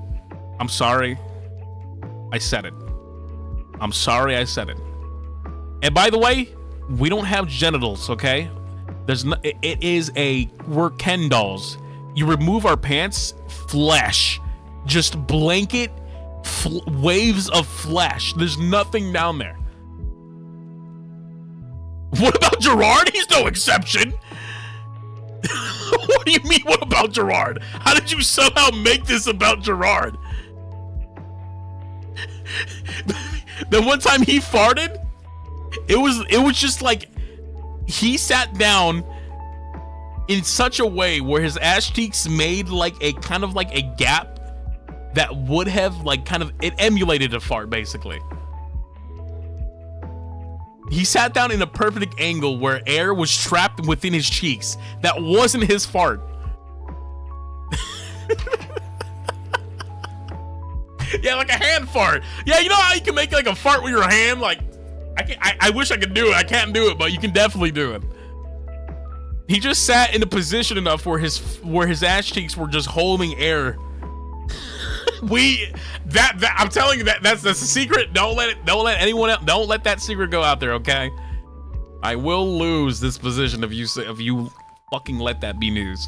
I'm sorry. I said it. I'm sorry. I said it. And by the way, we don't have genitals. Okay. There's no, we're Ken dolls. You remove our pants, flesh, just blanket, waves of flesh. There's nothing down there. What about Jurard? He's no exception. What do you mean, what about Jurard? How did you somehow make this about Jurard? The one time he farted, it was just like, he sat down in such a way where his ass cheeks made like a kind of like a gap that would have like kind of, it emulated a fart basically. He sat down in a perfect angle where air was trapped within his cheeks. That wasn't his fart. Yeah, like a hand fart. Yeah, you know how you can make like a fart with your hand? Like, I wish I could do it. I can't do it, but you can definitely do it. He just sat in a position enough where his ass cheeks were just holding air. I'm telling you that's a secret. Don't let anyone else, don't let that secret go out there, okay? I will lose this position if you fucking let that be news.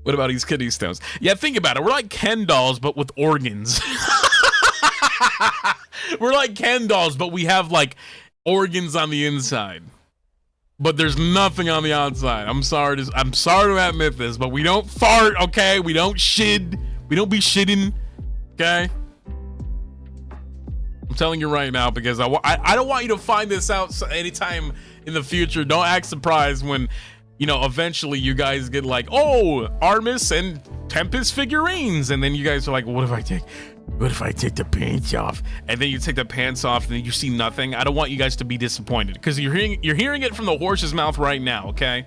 What about these kidney stones? Yeah, think about it. We're like Ken dolls, but with organs. We're like Ken dolls, but we have like organs on the inside. But there's nothing on the outside. I'm sorry to admit this, but we don't fart, okay? We don't shit. We don't be shitting, okay? I'm telling you right now because I don't want you to find this out anytime in the future. Don't act surprised when, you know, eventually you guys get like, oh, ARMIS and Tempest figurines, and then you guys are like, what if I take the pants off? And then you take the pants off and then you see nothing. I don't want you guys to be disappointed because you're hearing it from the horse's mouth right now, okay?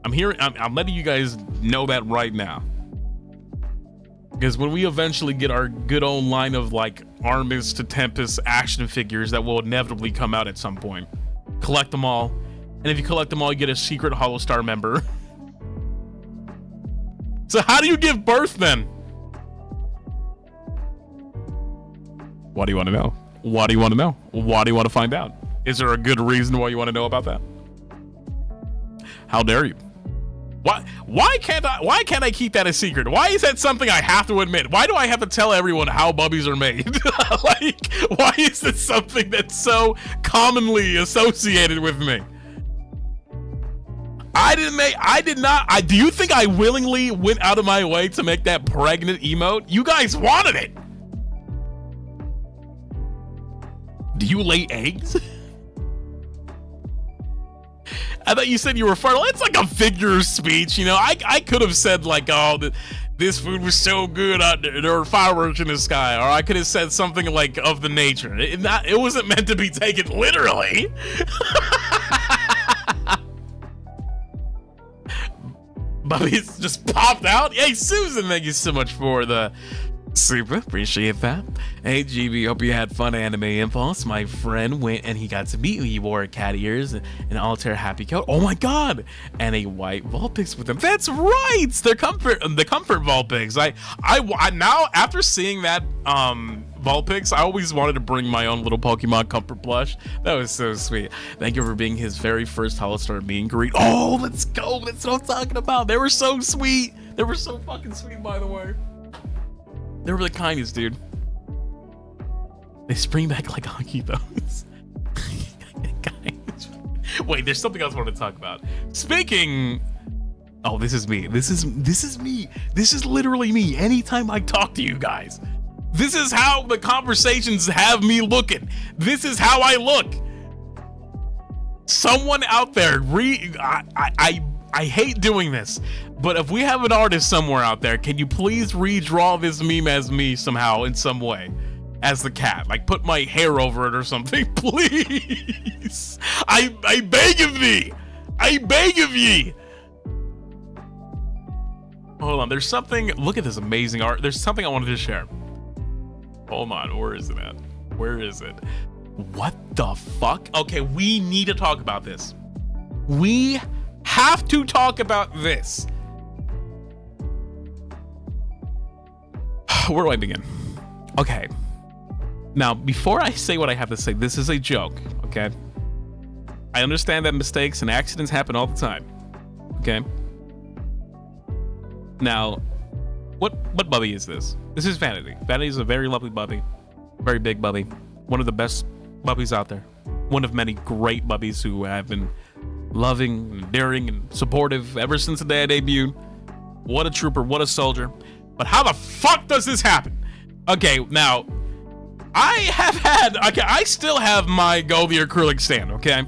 I'm letting you guys know that right now. Because when we eventually get our good old line of like ARMIS to Tempest action figures that will inevitably come out at some point, collect them all. And if you collect them all, you get a secret HoloStar member. So how do you give birth then? What do you want to know? What do you want to know? Why do you want to find out? Is there a good reason why you want to know about that? How dare you? Why can't I keep that a secret? Why is that something I have to admit? Why do I have to tell everyone how bubbies are made? Like, why is this something that's so commonly associated with me? Do you think I willingly went out of my way to make that pregnant emote? You guys wanted it. Do you lay eggs? I thought you said you were fertile. It's like a figure of speech, you know. I could have said like, oh, this food was so good, there were fireworks in the sky, or I could have said something like of the nature. It wasn't meant to be taken literally. Bubby's just popped out. Hey, Susan, thank you so much for the super. Appreciate that. Hey, GB, hope you had fun Anime Impulse. My friend went and he got to meet you. He wore cat ears, an Altair happy coat. Oh my god. And a white Vulpix with him. That's right. The comfort Vulpix. I now, after seeing that Vulpix, I always wanted to bring my own little Pokemon Comfort plush. That was so sweet. Thank you for being his very first HoloStar meet and greet. Oh, let's go. That's what I'm talking about. They were so sweet. They were so fucking sweet, by the way. They were the kindest, dude. They spring back like hockey those. Wait, there's something else I want to talk about. Speaking. Oh, this is me. This is me. This is literally me. Anytime I talk to you guys, this is how the conversations have me looking. This is how I look. Someone out there, I hate doing this, but if we have an artist somewhere out there, can you please redraw this meme as me somehow in some way? As the cat, like put my hair over it or something, please. I beg of thee. I beg of ye. Hold on, there's something, look at this amazing art. There's something I wanted to share. Hold on, where is it at? Where is it? What the fuck? Okay, we need to talk about this. We have to talk about this. Where do I begin? Okay. Now, before I say what I have to say, this is a joke, okay? I understand that mistakes and accidents happen all the time, okay? Now, what bubby is this? This is Vanity. Vanity is a very lovely bubby. Very big bubby. One of the best bubbies out there. One of many great bubbies who have been loving, daring, and supportive ever since the day I debuted. What a trooper, what a soldier. But how the fuck does this happen? Okay, now, I still have my Goldie acrylic stand, okay?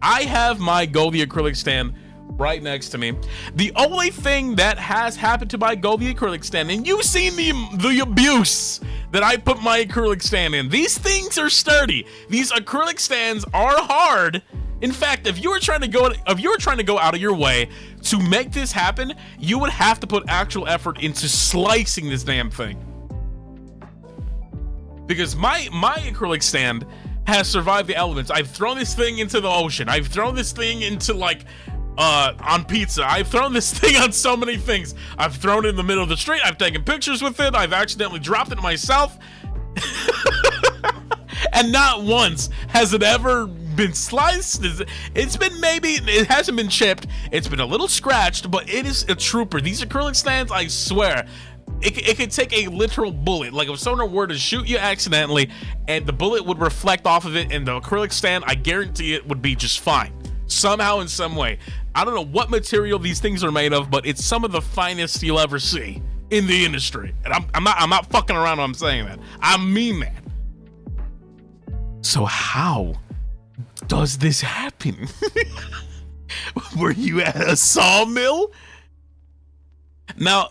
I have my Goldie acrylic stand right next to me. The only thing that has happened to my Goldie acrylic stand, and you've seen the abuse that I put my acrylic stand in. These things are sturdy. These acrylic stands are hard. In fact, if you were trying to go out of your way to make this happen, you would have to put actual effort into slicing this damn thing. Because my acrylic stand has survived the elements. I've thrown this thing into the ocean. I've thrown this thing into, like, on pizza. I've thrown this thing on so many things. I've thrown it in the middle of the street. I've taken pictures with it. I've accidentally dropped it myself. And not once has it ever been sliced. It's been, maybe it hasn't been chipped. It's been a little scratched, but it is a trooper. These acrylic stands, I swear, it could take a literal bullet. Like if someone were to shoot you accidentally and the bullet would reflect off of it, and the acrylic stand, I guarantee it would be just fine. Somehow, in some way. I don't know what material these things are made of, but it's some of the finest you'll ever see in the industry. And I'm not fucking around when I'm saying that. I mean that. So how does this happen? Were you at a sawmill? Now,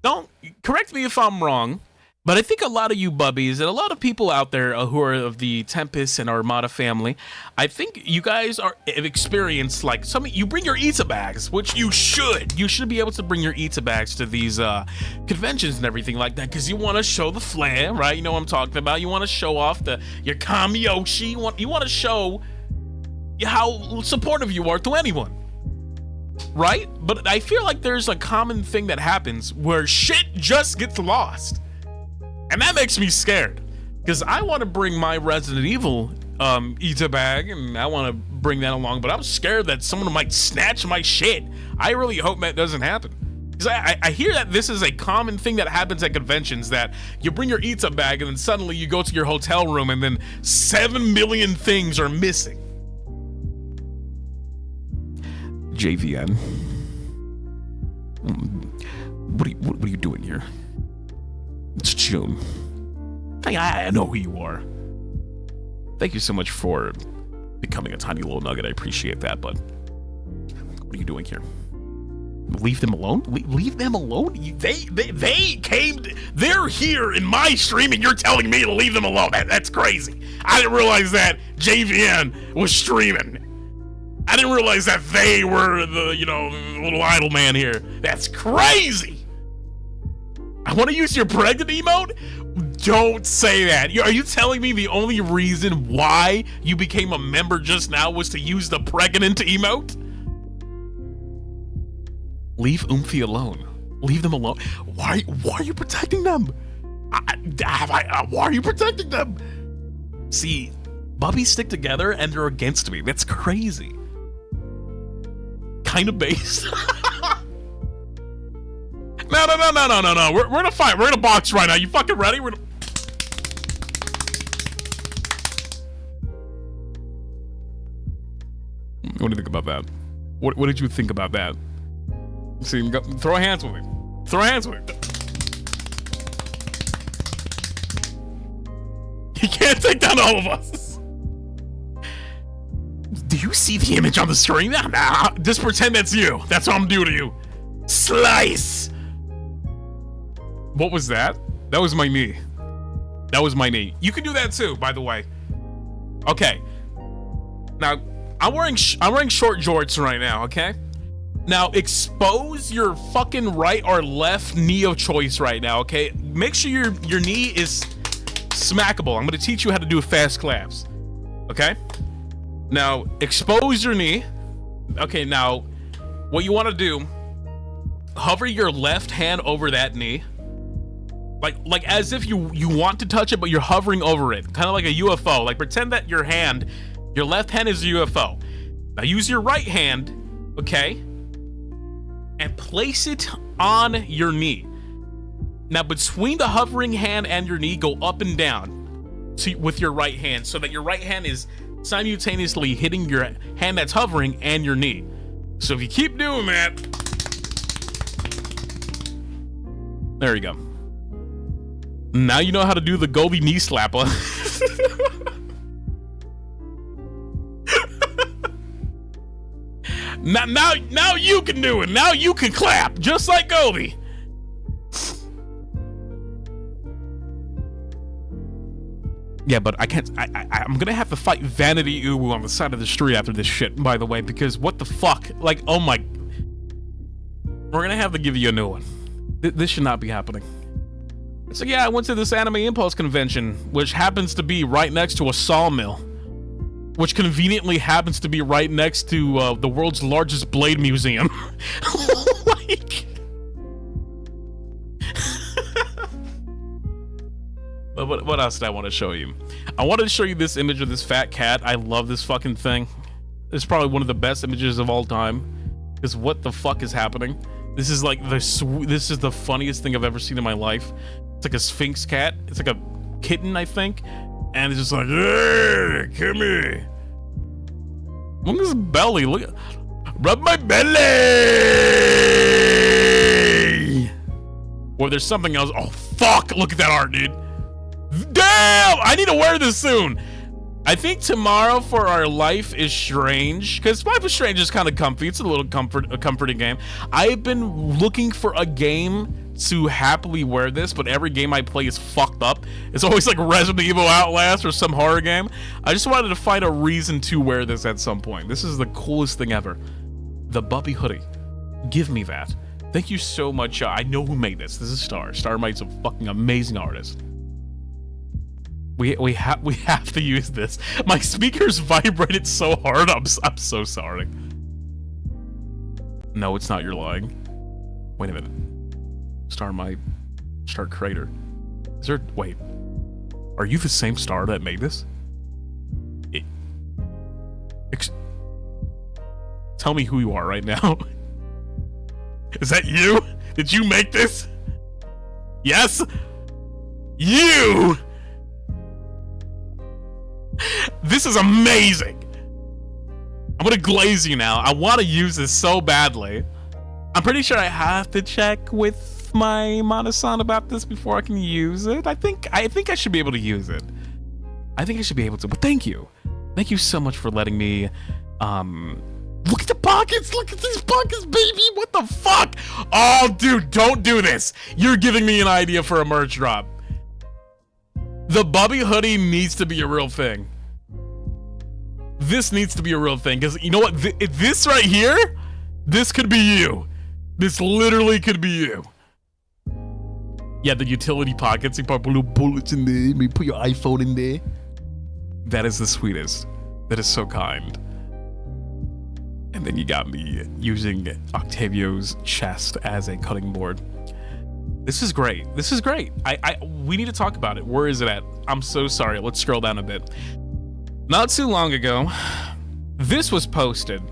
don't correct me if I'm wrong, but I think a lot of you bubbies and a lot of people out there who are of the Tempest and Armada family, I think you guys have experienced, like, you bring your Ita bags, which you should. You should be able to bring your Ita bags to these conventions and everything like that, because you want to show the flair, right? You know what I'm talking about. You want to show off your Kamiyoshi. You want to show how supportive you are to anyone, right? But I feel like there's a common thing that happens where shit just gets lost. And that makes me scared, because I want to bring my Resident Evil Ita bag, and I want to bring that along, but I'm scared that someone might snatch my shit. I really hope that doesn't happen, because I hear that this is a common thing that happens at conventions, that you bring your Ita bag and then suddenly you go to your hotel room and then 7 million things are missing. JVN, what are you doing here? It's June. I know who you are. Thank you so much for becoming a tiny little nugget. I appreciate that, but what are you doing here? Leave them alone? Leave them alone? They came. They're here in my stream, and you're telling me to leave them alone? That's crazy. I didn't realize that JVN was streaming. I didn't realize that they were the little idle man here. That's crazy. I want to use your pregnant emote? Don't say that. Are you telling me the only reason why you became a member just now was to use the pregnant emote? Leave Oomphy alone. Leave them alone. Why are you protecting them? Why are you protecting them? See, bubbies stick together and they're against me. That's crazy. Kind of based. No. We're in a fight. We're in a box right now. You fucking ready? What do you think about that? What did you think about that? See, throw hands with me. Throw hands with me. He can't take down all of us. Do you see the image on the screen? Nah, just pretend that's you. That's what I'm doing to you. Slice. What was that? That was my knee. That was my knee. You can do that too, by the way. Okay. Now, I'm wearing short jorts right now, okay? Now, expose your fucking right or left knee of choice right now, okay? Make sure your knee is smackable. I'm gonna teach you how to do fast claps, okay? Now, expose your knee. Okay, now, what you wanna do, hover your left hand over that knee. Like as if you want to touch it, but you're hovering over it, kind of like a UFO. Like pretend that your left hand is a UFO. Now use your right hand, okay, and place it on your knee. Now between the hovering hand and your knee, go up and down with your right hand, so that your right hand is simultaneously hitting your hand that's hovering and your knee. So if you keep doing that, there you go. Now you know how to do the Goldie knee slapper. Now you can do it. Now you can clap just like Goldie. Yeah, but I can't. I'm gonna have to fight Vanity Uwu on the side of the street after this shit. By the way, because what the fuck? Like, oh my. We're gonna have to give you a new one. This should not be happening. So yeah, I went to this Anime Impulse convention, which happens to be right next to a sawmill, which conveniently happens to be right next to the world's largest blade museum. Like. What else did I want to show you? I wanted to show you this image of this fat cat. I love this fucking thing. It's probably one of the best images of all time. Because what the fuck is happening? This is like this is the funniest thing I've ever seen in my life. It's like a Sphinx cat. It's like a kitten, I think. And it's just like, hey, come here. Look at his belly. Look, rub my belly. Or there's something else. Oh fuck! Look at that art, dude. Damn! I need to wear this soon. I think tomorrow for our Life is Strange, because Life is Strange is kind of comfy. It's a little comforting game. I've been looking for a game to happily wear this, but every game I play is fucked up. It's always like Resident Evil, Outlast, or some horror game. I just wanted to find a reason to wear this at some point. This is the coolest thing ever. The Bubby hoodie. Give me that. Thank you so much. I know who made this. This is Star. Star Might's a fucking amazing artist. We have to use this. My speakers vibrated so hard. I'm so sorry. No, it's not. You're lying. Wait a minute. Star Crater. Is there? Wait. Are you the same Star that made this? Tell me who you are right now. Is that you? Did you make this? Yes. You. This is amazing. I'm gonna glaze you now. I want to use this so badly. I'm pretty sure I have to check with my Mana-san about this before I can use it. I think I should be able to use it. I think I should be able to. But thank you so much for letting me. Look at the pockets. Look at these pockets, baby. What the fuck? Oh, dude, don't do this. You're giving me an idea for a merch drop. The Bubby hoodie needs to be a real thing. This needs to be a real thing, because you know what? This right here, this could be you. This literally could be you. Yeah, the utility pockets. You put little bullets in there. Maybe put your iPhone in there. That is the sweetest. That is so kind. And then you got me using Octavio's chest as a cutting board. This is great. This is great. We need to talk about it. Where is it at? I'm so sorry. Let's scroll down a bit. Not too long ago, this was posted.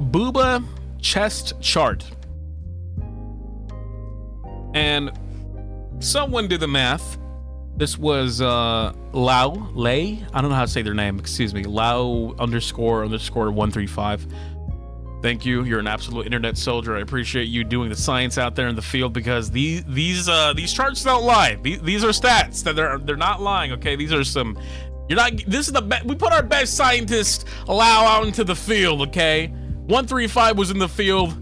Booba chest chart. And someone did the math. This was Lay. I don't know how to say their name. Excuse me. Lau__135. Thank you. You're an absolute internet soldier. I appreciate you doing the science out there in the field, because these charts don't lie. These are stats that they're not lying. Okay, these are some. You're not. This is the best. We put our best scientist Lau out into the field. Okay, 135 was in the field,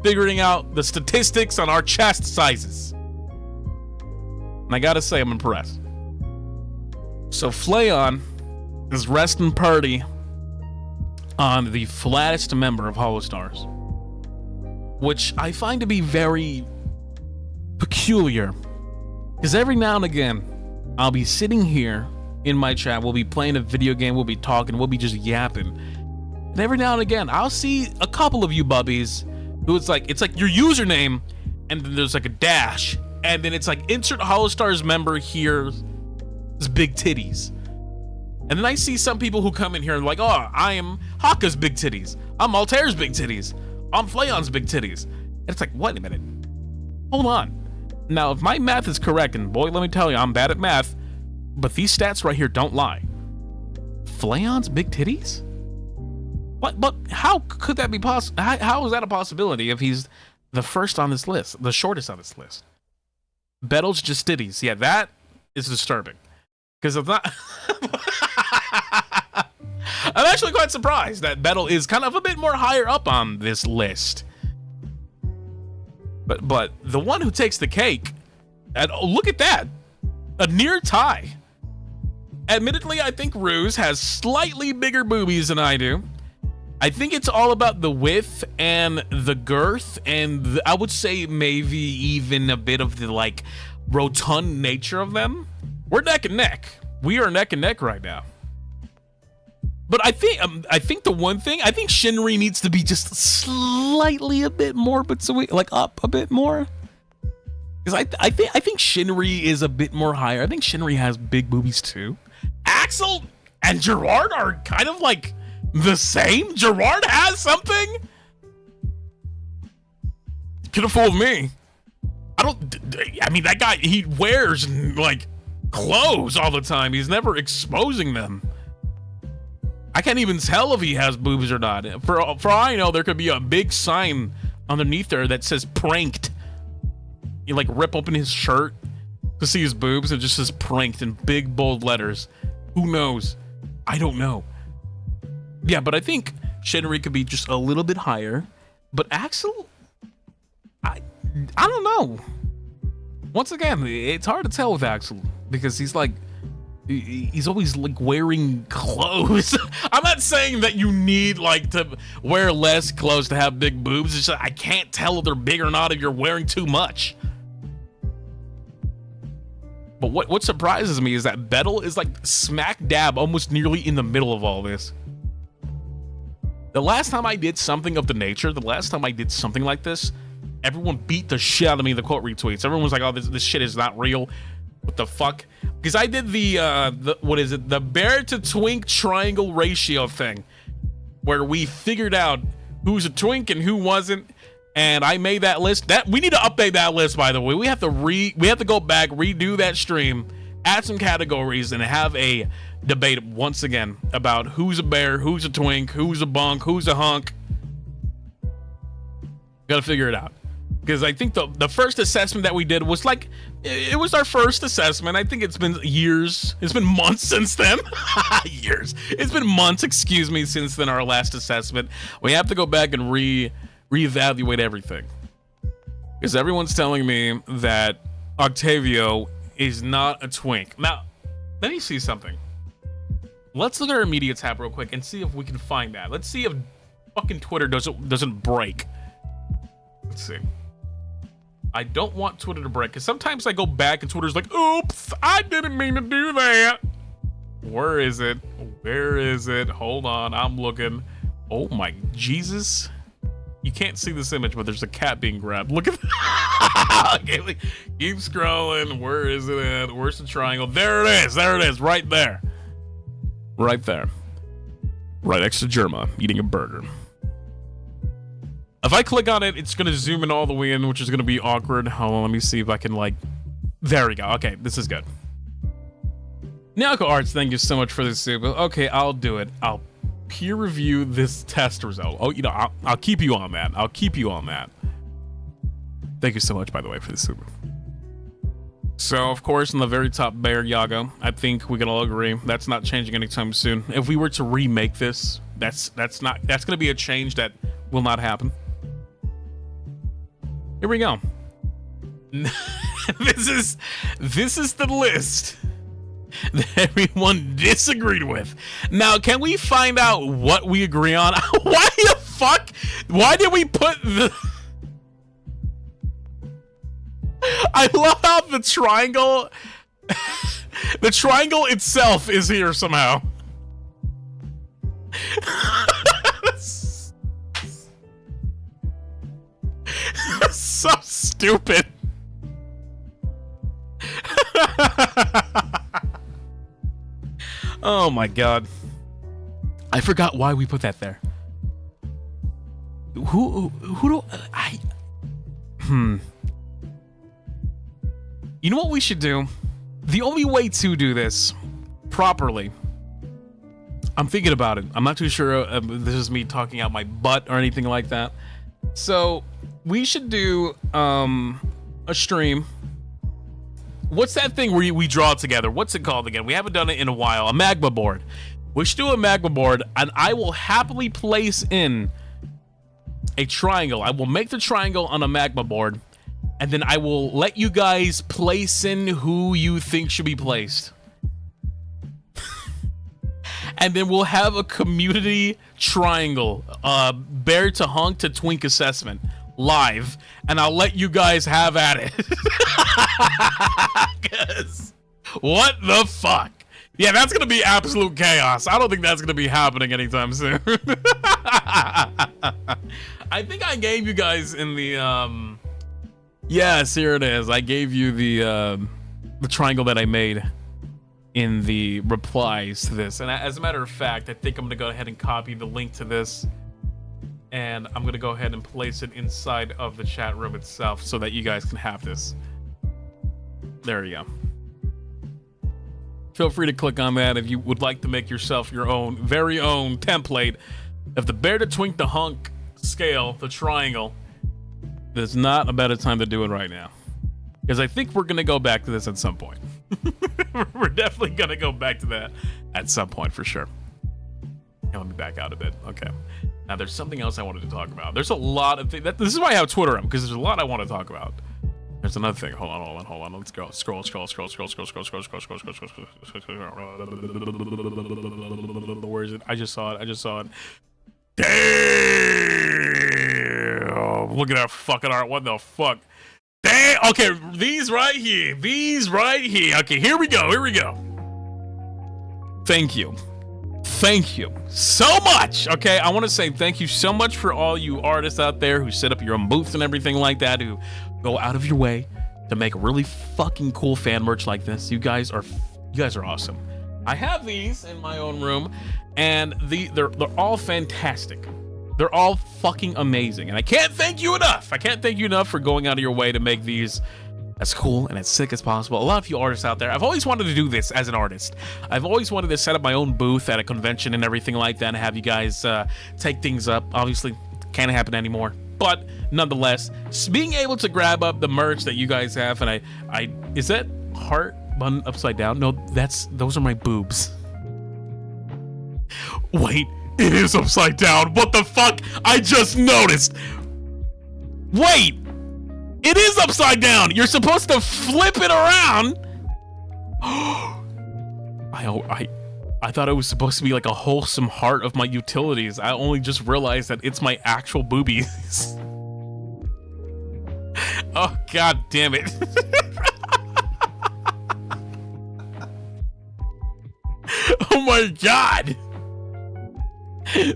figuring out the statistics on our chest sizes. And I gotta say, I'm impressed. So Flayon is resting purdy on the flattest member of HOLOSTARS, which I find to be very peculiar, because every now and again I'll be sitting here in my chat, we'll be playing a video game, we'll be talking, we'll be just yapping, and every now and again I'll see a couple of you bubbies who it's like your username and then there's like a dash and then it's like insert HOLOSTARS member here is big titties. And then I see some people who come in here and like, oh, I am Haka's big titties. I'm Altair's big titties. I'm Flayon's big titties. And it's like, wait a minute. Hold on. Now, if my math is correct, and boy, let me tell you, I'm bad at math, but these stats right here don't lie. Flayon's big titties? What? But how could that be possible? How is that a possibility if he's the first on this list, the shortest on this list? Bettle's just titties. Yeah, that is disturbing. Because it's not... I'm actually quite surprised that Bettle is kind of a bit more higher up on this list. But the one who takes the cake, and oh, look at that, a near tie. Admittedly, I think Ruze has slightly bigger boobies than I do. I think it's all about the width and the girth, and I would say maybe even a bit of the like rotund nature of them. We're neck and neck. We are neck and neck right now. But I think the one thing, I think Shinri needs to be just slightly a bit more, but so like up a bit more. Because I think Shinri is a bit more higher. I think Shinri has big boobies too. Axel and Jurard are kind of like the same. Jurard has something. Could have fooled me. I mean, that guy, he wears like clothes all the time. He's never exposing them. I can't even tell if he has boobs or not. For all I know, there could be a big sign underneath there that says pranked. You like rip open his shirt to see his boobs and it just says pranked in big bold letters. Who knows? I don't know. Yeah, but I think Shinri could be just a little bit higher. But Axel, I don't know. Once again, it's hard to tell with Axel because he's like, he's always like wearing clothes. I'm not saying that you need like to wear less clothes to have big boobs. It's just, I can't tell if they're big or not if you're wearing too much. But what surprises me is that Bettle is like smack dab almost nearly in the middle of all this. The last time I did something of the nature, the last time I did something like this, everyone beat the shit out of me in the quote retweets. Everyone was like, oh, this shit is not real. What the fuck? Because I did the what is it? The bear to twink triangle ratio thing, where we figured out who's a twink and who wasn't, and I made that list. That we need to update that list, by the way. We have to go back, redo that stream, add some categories, and have a debate once again about who's a bear, who's a twink, who's a bunk, who's a hunk. Gotta figure it out. Because I think the first assessment that we did was like, it was our first assessment. I think it's been years. It's been months since then. Years. It's been months, excuse me, since then our last assessment. We have to go back and reevaluate everything. Because everyone's telling me that Octavio is not a twink. Now, let me see something. Let's look at our media tab real quick and see if we can find that. Let's see if fucking Twitter doesn't break. Let's see. I don't want Twitter to break because sometimes I go back and Twitter's like, oops, I didn't mean to do that. Where is it? Where is it? Hold on, I'm looking. Oh my Jesus. You can't see this image, but there's a cat being grabbed. Look at that. Okay, keep scrolling. Where is it at? Where's the triangle? There it is. There it is. Right there. Right there. Right next to Germa eating a burger. If I click on it, it's going to zoom in all the way in, which is going to be awkward. Hold on, let me see if I can, like... There we go. Okay, this is good. Naoko Arts, thank you so much for this super. Okay, I'll do it. I'll peer review this test result. Oh, you know, I'll keep you on that. I'll keep you on that. Thank you so much, by the way, for this super. So, of course, in the very top, Bear Yago. I think we can all agree that's not changing anytime soon. If we were to remake this, that's going to be a change that will not happen. Here we go. This is the list that everyone disagreed with. Now, can we find out what we agree on? Why the fuck? Why did we put the... I love how the triangle... the triangle itself is here somehow. So stupid. Oh my god. I forgot why we put that there. Who do I... You know what we should do? The only way to do this properly I'm thinking about it. I'm not too sure this is me talking out my butt or anything like that. So we should do a stream. What's that thing where we draw together? What's it called again? We haven't done it in a while. A magma board. We should do a magma board, and I will happily place in a triangle. I will make the triangle on a magma board, and then I will let you guys place in who you think should be placed. And then we'll have a community triangle, bear to hunk to twink assessment live, and I'll let you guys have at it. 'Cause what the fuck? Yeah, that's gonna be absolute chaos. I don't think that's gonna be happening anytime soon. I think I gave you guys in the yes, here it is. I gave you the triangle that I made in the replies to this, and as a matter of fact, I think I'm gonna go ahead and copy the link to this, and I'm gonna go ahead and place it inside of the chat room itself so that you guys can have this. There you go. Feel free to click on that if you would like to make yourself your own very own template of the bear to twink to hunk scale, the triangle. There's not a better time to do it right now, because I think we're gonna go back to this at some point. We're definitely gonna go back to that at some point for sure. Now, let me back out a bit. Okay. Now there's something else I wanted to talk about. There's a lot of things. This is why I have Twitter on, because there's a lot I want to talk about. There's another thing. Hold on. Let's go. Scroll. Where is it? I just saw it. Damn! Look at that fucking art. What the fuck? Damn! Okay, these right here. Okay, here we go. Thank you so much. Okay, I want to say thank you so much for all you artists out there who set up your own booths and everything like that, who go out of your way to make really fucking cool fan merch like this. You guys are awesome. I have these in my own room, and they're all fantastic. They're all fucking amazing, and I can't thank you enough. For going out of your way to make these as cool and as sick as possible. A lot of you artists out there, I've always wanted to do this as an artist. I've always wanted to set up my own booth at a convention and everything like that, and have you guys take things up. Obviously, can't happen anymore, but nonetheless, being able to grab up the merch that you guys have, and I is that heart button upside down? No, those are my boobs. Wait, it is upside down. What the fuck? I just noticed. Wait, it is upside down. You're supposed to flip it around. I thought it was supposed to be like a wholesome heart of my utilities. I only just realized that it's my actual boobies. Oh, god damn it. Oh my god.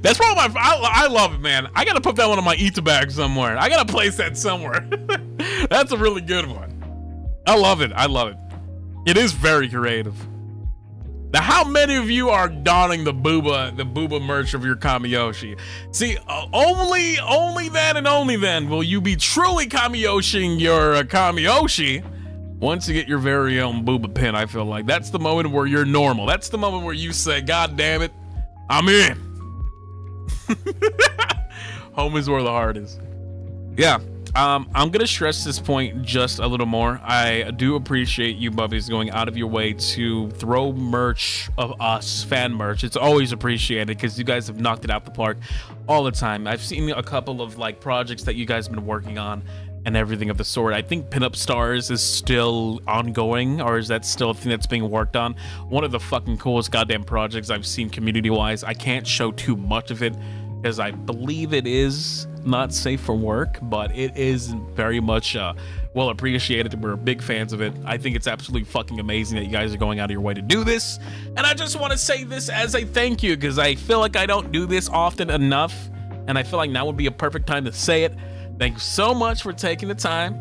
That's probably I love it, man. I gotta put that one on my Eat bag somewhere. I gotta place that somewhere. That's a really good one. I love it. It is very creative. Now, how many of you are donning the booba merch of your Kamiyoshi? See, only then and only then will you be truly Kamiyoshiing your Kamiyoshi once you get your very own booba pin. I feel like that's the moment where you're normal. That's the moment where you say, God damn it, I'm in. Home is where the heart is. Yeah. I'm gonna stress this point just a little more. I do appreciate you bubbies going out of your way to throw merch of us, fan merch. It's always appreciated because you guys have knocked it out the park all the time. I've seen a couple of like projects that you guys have been working on and everything of the sort. I think Pinup Stars is still ongoing, or is that still a thing that's being worked on? One of the fucking coolest goddamn projects I've seen community-wise. I can't show too much of it because I believe it is not safe for work, but it is very much well appreciated. We're big fans of it. I think it's absolutely fucking amazing that you guys are going out of your way to do this, and I just want to say this as a thank you, because I feel like I don't do this often enough, and I feel like now would be a perfect time to say it. Thank you so much for taking the time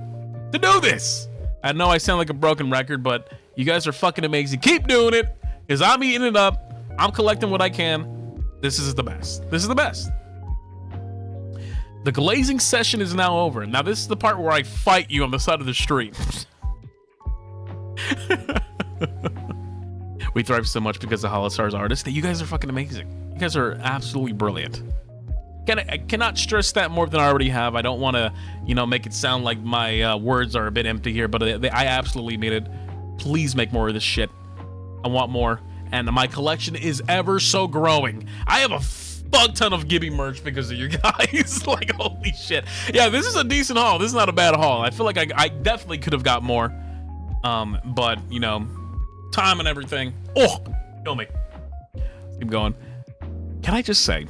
to do this. I know I sound like a broken record, but you guys are fucking amazing. Keep doing it, because I'm eating it up. I'm collecting what I can. This is the best. This is the best. The glazing session is now over. Now this is the part where I fight you on the side of the street. We thrive so much because of HOLOSTARS artists that you guys are fucking amazing. You guys are absolutely brilliant. I cannot stress that more than I already have. I don't want to, you know, make it sound like my words are a bit empty here, but I absolutely mean it. Please make more of this shit. I want more, and my collection is ever so growing. I have a fuck ton of Gibby merch because of you guys. Like, holy shit. Yeah, this is a decent haul. This is not a bad haul. I feel like I definitely could have got more, but you know, time and everything. Oh, kill me. Let's keep going. Can I just say,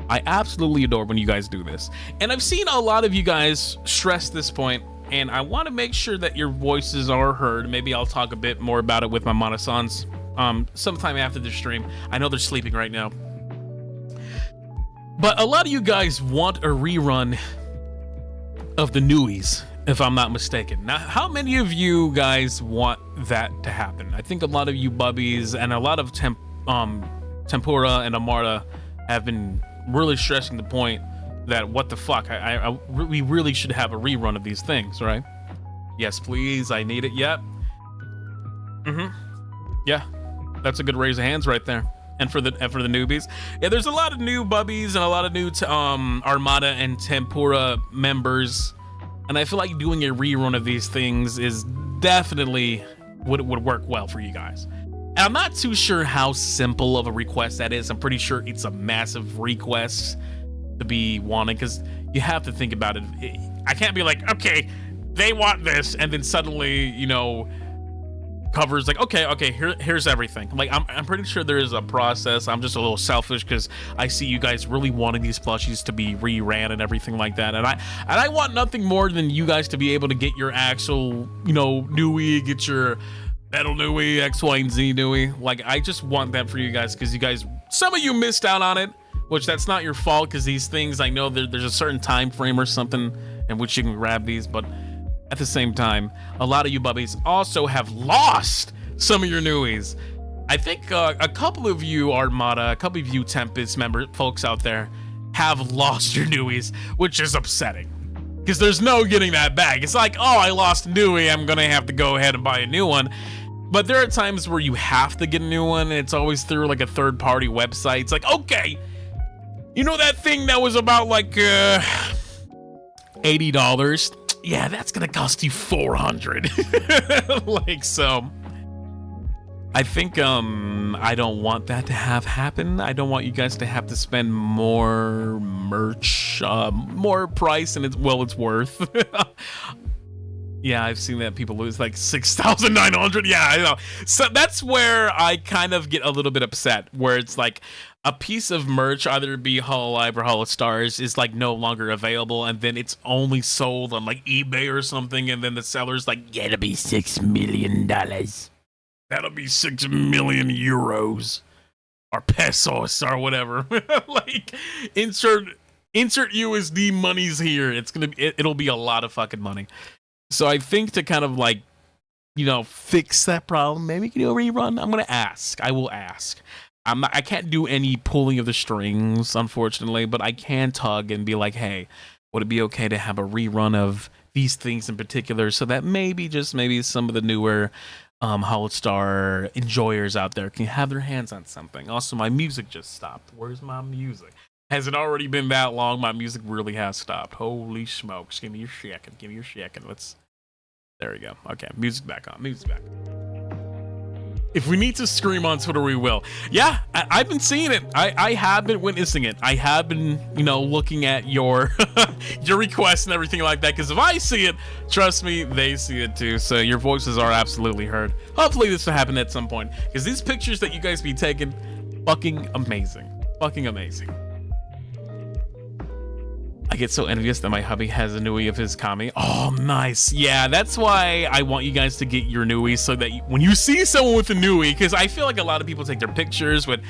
I absolutely adore when you guys do this, and I've seen a lot of you guys stress this point, and I want to make sure that your voices are heard. Maybe I'll talk a bit more about it with my Monasans sometime after the stream. I know they're sleeping right now, but a lot of you guys want a rerun of the newies, if I'm not mistaken. Now, how many of you guys want that to happen? I think a lot of you bubbies and a lot of Tempura and Amara have been really stressing the point that what the fuck, we really should have a rerun of these things, right? Yes, please, I need it. Yep. Yeah, that's a good raise of hands right there. And for the newbies, yeah, there's a lot of new bubbies and a lot of new Armada and Tempura members, and I feel like doing a rerun of these things is definitely would work well for you guys. And I'm not too sure how simple of a request that is. I'm pretty sure it's a massive request to be wanting, because you have to think about it. I can't be like, okay, they want this, and then suddenly, you know, covers like, okay, here's everything. Like, I'm pretty sure there is a process. I'm just a little selfish because I see you guys really wanting these plushies to be reran and everything like that, and I want nothing more than you guys to be able to get your actual, you know, newie, get your metal newie, X, Y, and Z newie. Like, I just want that for you guys, because you guys, some of you missed out on it, which that's not your fault, because these things, I know there's a certain time frame or something in which you can grab these, but at the same time, a lot of you bubbies also have lost some of your newies. I think a couple of you Armada, a couple of you Tempest member folks out there have lost your newies, which is upsetting, because there's no getting that back. It's like, oh, I lost a newie, I'm gonna have to go ahead and buy a new one. But there are times where you have to get a new one, and it's always through like a third-party website. It's like, okay, you know that thing that was about like $80? Yeah, that's gonna cost you $400. Like, so I think I don't want that to happen. I don't want you guys to have to spend more merch, more price, and it's worth. Yeah, I've seen that people lose like 6,900. Yeah, I know. So that's where I kind of get a little bit upset, where it's like a piece of merch, either be Hololive or HOLOSTARS, is like no longer available, and then it's only sold on like eBay or something, and then the seller's like, yeah, it'll be $6 million. That'll be 6 million euros or pesos or whatever. Like, insert USD monies here. It'll be a lot of fucking money. So I think to kind of like, you know, fix that problem, maybe you can do a rerun. I'm gonna ask. I will ask. I can't do any pulling of the strings, unfortunately, but I can tug and be like, hey, would it be okay to have a rerun of these things in particular, so that maybe, just maybe, some of the newer HOLOSTAR enjoyers out there can have their hands on something. Also, my music just stopped. Where's my music? Has it already been that long? My music really has stopped. Holy smokes. Give me a second. Give me a second. There we go. Okay, music back on. Music back. If we need to scream on Twitter, we will. Yeah, I've been seeing it. I have been witnessing it. I have been, you know, looking at your your requests and everything like that, because if I see it, trust me, they see it too. So your voices are absolutely heard. Hopefully this will happen at some point, because these pictures that you guys be taking, fucking amazing. Fucking amazing. I get so envious that my hubby has a newie of his kami. Oh, nice. Yeah, that's why I want you guys to get your newies, so that when you see someone with a newie, because I feel like a lot of people take their pictures with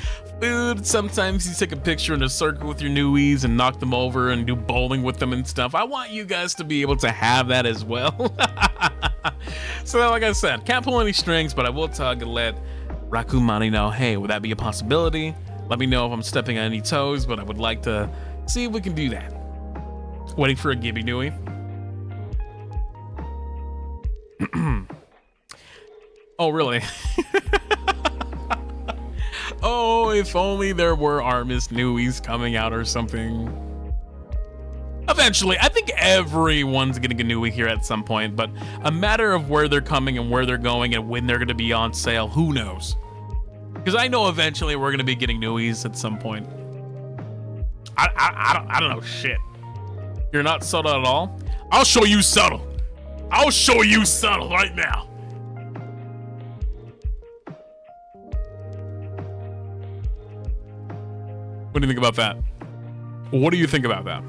food. Sometimes you take a picture in a circle with your newies and knock them over and do bowling with them and stuff. I want you guys to be able to have that as well. So like I said, can't pull any strings, but I will tug and let Rakumani know, hey, would that be a possibility? Let me know if I'm stepping on any toes, but I would like to see if we can do that. Waiting for a Gibby newie. Oh, really? Oh, if only there were ARMIS newies coming out or something. Eventually, I think everyone's getting a newie here at some point, but a matter of where they're coming and where they're going and when they're going to be on sale, who knows? Because I know eventually we're going to be getting newies at some point. I don't know shit. You're not subtle at all? I'll show you subtle. I'll show you subtle right now. What do you think about that? What do you think about that?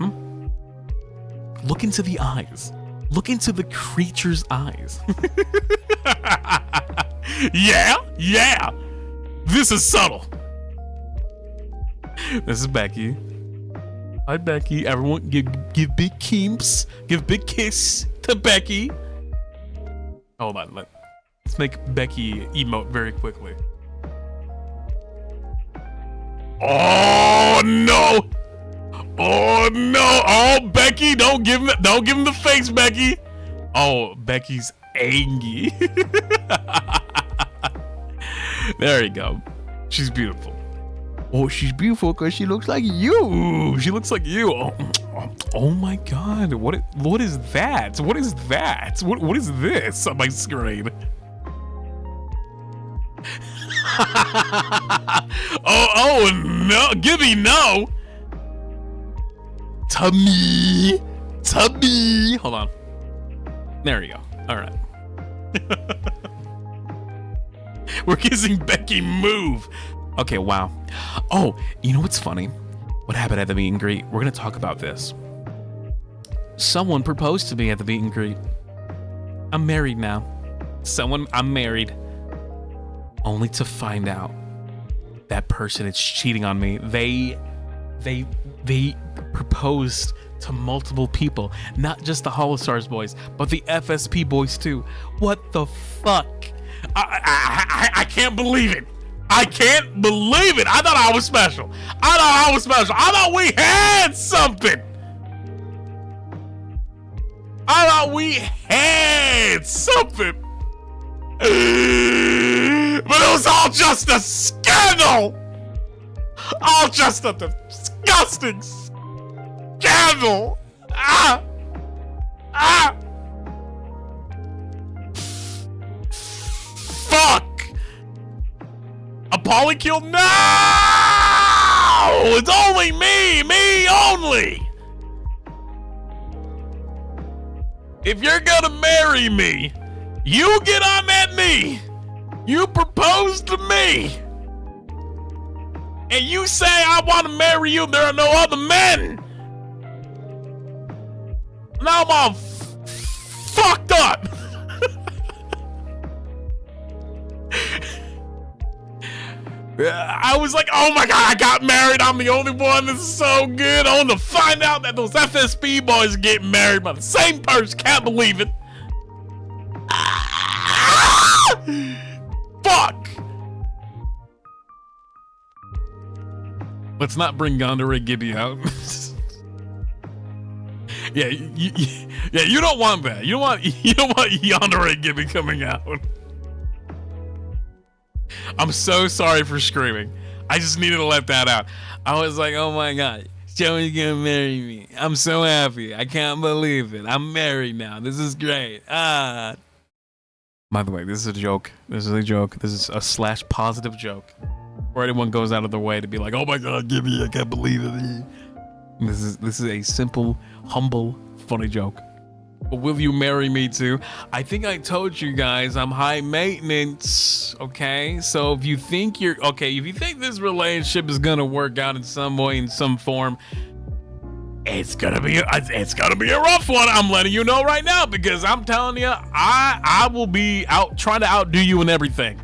Look into the eyes. Look into the creature's eyes. Yeah. This is subtle. This is Becky. Hi, Becky. Everyone, give big keeps. Give big kiss to Becky. Hold on. Let's make Becky emote very quickly. Oh no! Oh no! Oh, Becky, don't give him the face, Becky. Oh, Becky's angry. There you go. She's beautiful. Oh, she's beautiful because she looks like you. She looks like you. Oh my God! What is that? What is that? What is this on my screen? oh no, Gibby, no. Tummy. Hold on. There you go. All right. We're kissing Becky. Move. Okay, wow. Oh, you know what's funny? What happened at the meet and greet? We're gonna talk about this. Someone proposed to me at the meet and greet. I'm married now. I'm married. Only to find out that person is cheating on me. They proposed to multiple people, not just the HOLOSTARS boys, but the FSP boys too. What the fuck? I can't believe it. I can't believe it. I thought I was special. I thought we had something. But it was all just a scandal! All just a disgusting scandal! Fuck! A polykill? No! It's only me only! If you're gonna marry me, you get on that knee. You propose to me. And you say, I want to marry you. There are no other men. Now I'm all fucked up. I was like, oh my God, I got married. I'm the only one. This is so good. I want to find out that those FSP boys are getting married by the same person. Can't believe it. Fuck! Let's not bring Yandere Gibby out. Yeah, you don't want that. You don't want Yandere Gibby coming out. I'm so sorry for screaming. I just needed to let that out. I was like, oh my God, Joey's gonna marry me. I'm so happy. I can't believe it. I'm married now. This is great. By the way, this is a joke. This is a joke. This is a / positive joke. Where anyone goes out of their way to be like, oh my God, Gibby, I can't believe it. This is a simple, humble, funny joke. But will you marry me too? I think I told you guys I'm high maintenance, okay? So if you think if you think this relationship is gonna work out in some way, in some form, it's gonna be a rough one. I'm letting you know right now, because I'm telling you, I will be out trying to outdo you in everything.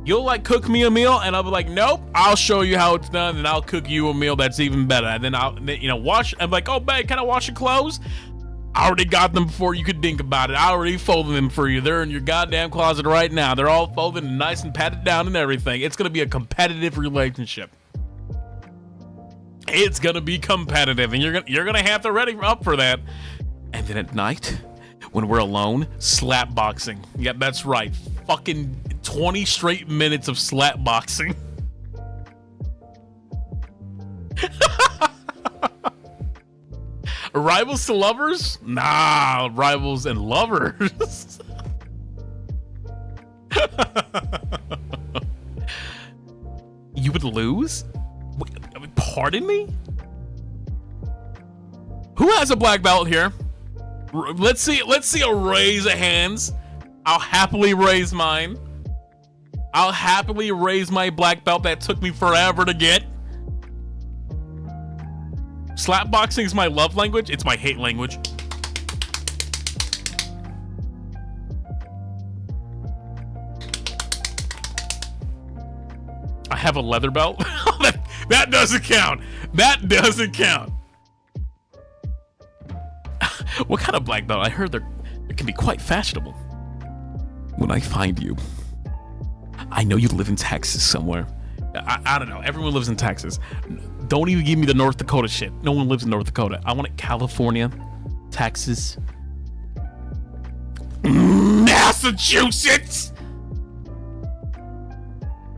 You'll like cook me a meal and I'll be like, nope, I'll show you how it's done, and I'll cook you a meal that's even better. And then I'll wash. I'm like, oh babe, can I wash your clothes? I already got them before you could think about it. I already folded them for you. They're in your goddamn closet right now. They're all folded and nice and patted down and everything. It's gonna be a competitive relationship. It's gonna be competitive, and you're gonna have to ready up for that. And then at night, when we're alone, slap boxing. Yep, that's right. Fucking 20 straight minutes of slap boxing. Rivals to lovers? Nah, rivals and lovers. You would lose? Wait, pardon me? Who has a black belt here? Let's see a raise of hands. I'll happily raise mine. I'll happily raise my black belt that took me forever to get. Slapboxing is my love language. It's my hate language. I have a leather belt. That doesn't count. That doesn't count. What kind of black belt? I heard it can be quite fashionable. When I find you, I know you live in Texas somewhere. I don't know. Everyone lives in Texas. Don't even give me the North Dakota shit. No one lives in North Dakota. I want it California, Texas, Massachusetts.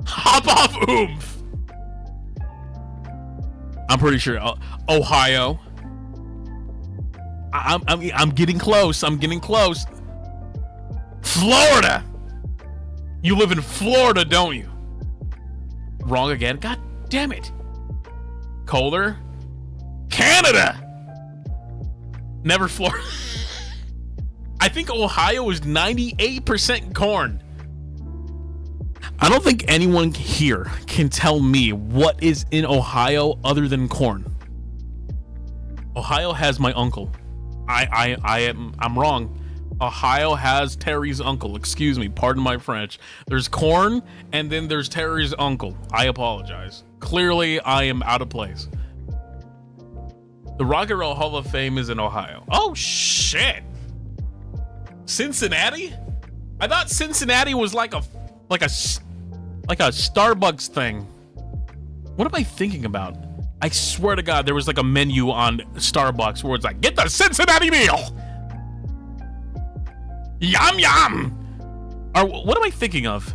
Hop off oomph. I'm pretty sure Ohio. I'm getting close. I'm getting close. Florida. You live in Florida, don't you? Wrong again. God damn it. Colder. Canada. Never Florida. I think Ohio is 98% corn. I don't think anyone here can tell me what is in Ohio other than corn. Ohio has my uncle. I'm wrong. Ohio has Terry's uncle. Excuse me, pardon my French. There's corn and then there's Terry's uncle. I apologize. Clearly I am out of place. The Rock and Roll Hall of Fame is in Ohio. Oh shit. Cincinnati? I thought Cincinnati was like a Starbucks thing. What am I thinking about? I swear to God, there was like a menu on Starbucks where it's like, get the Cincinnati meal. Yum yum. Or what am I thinking of?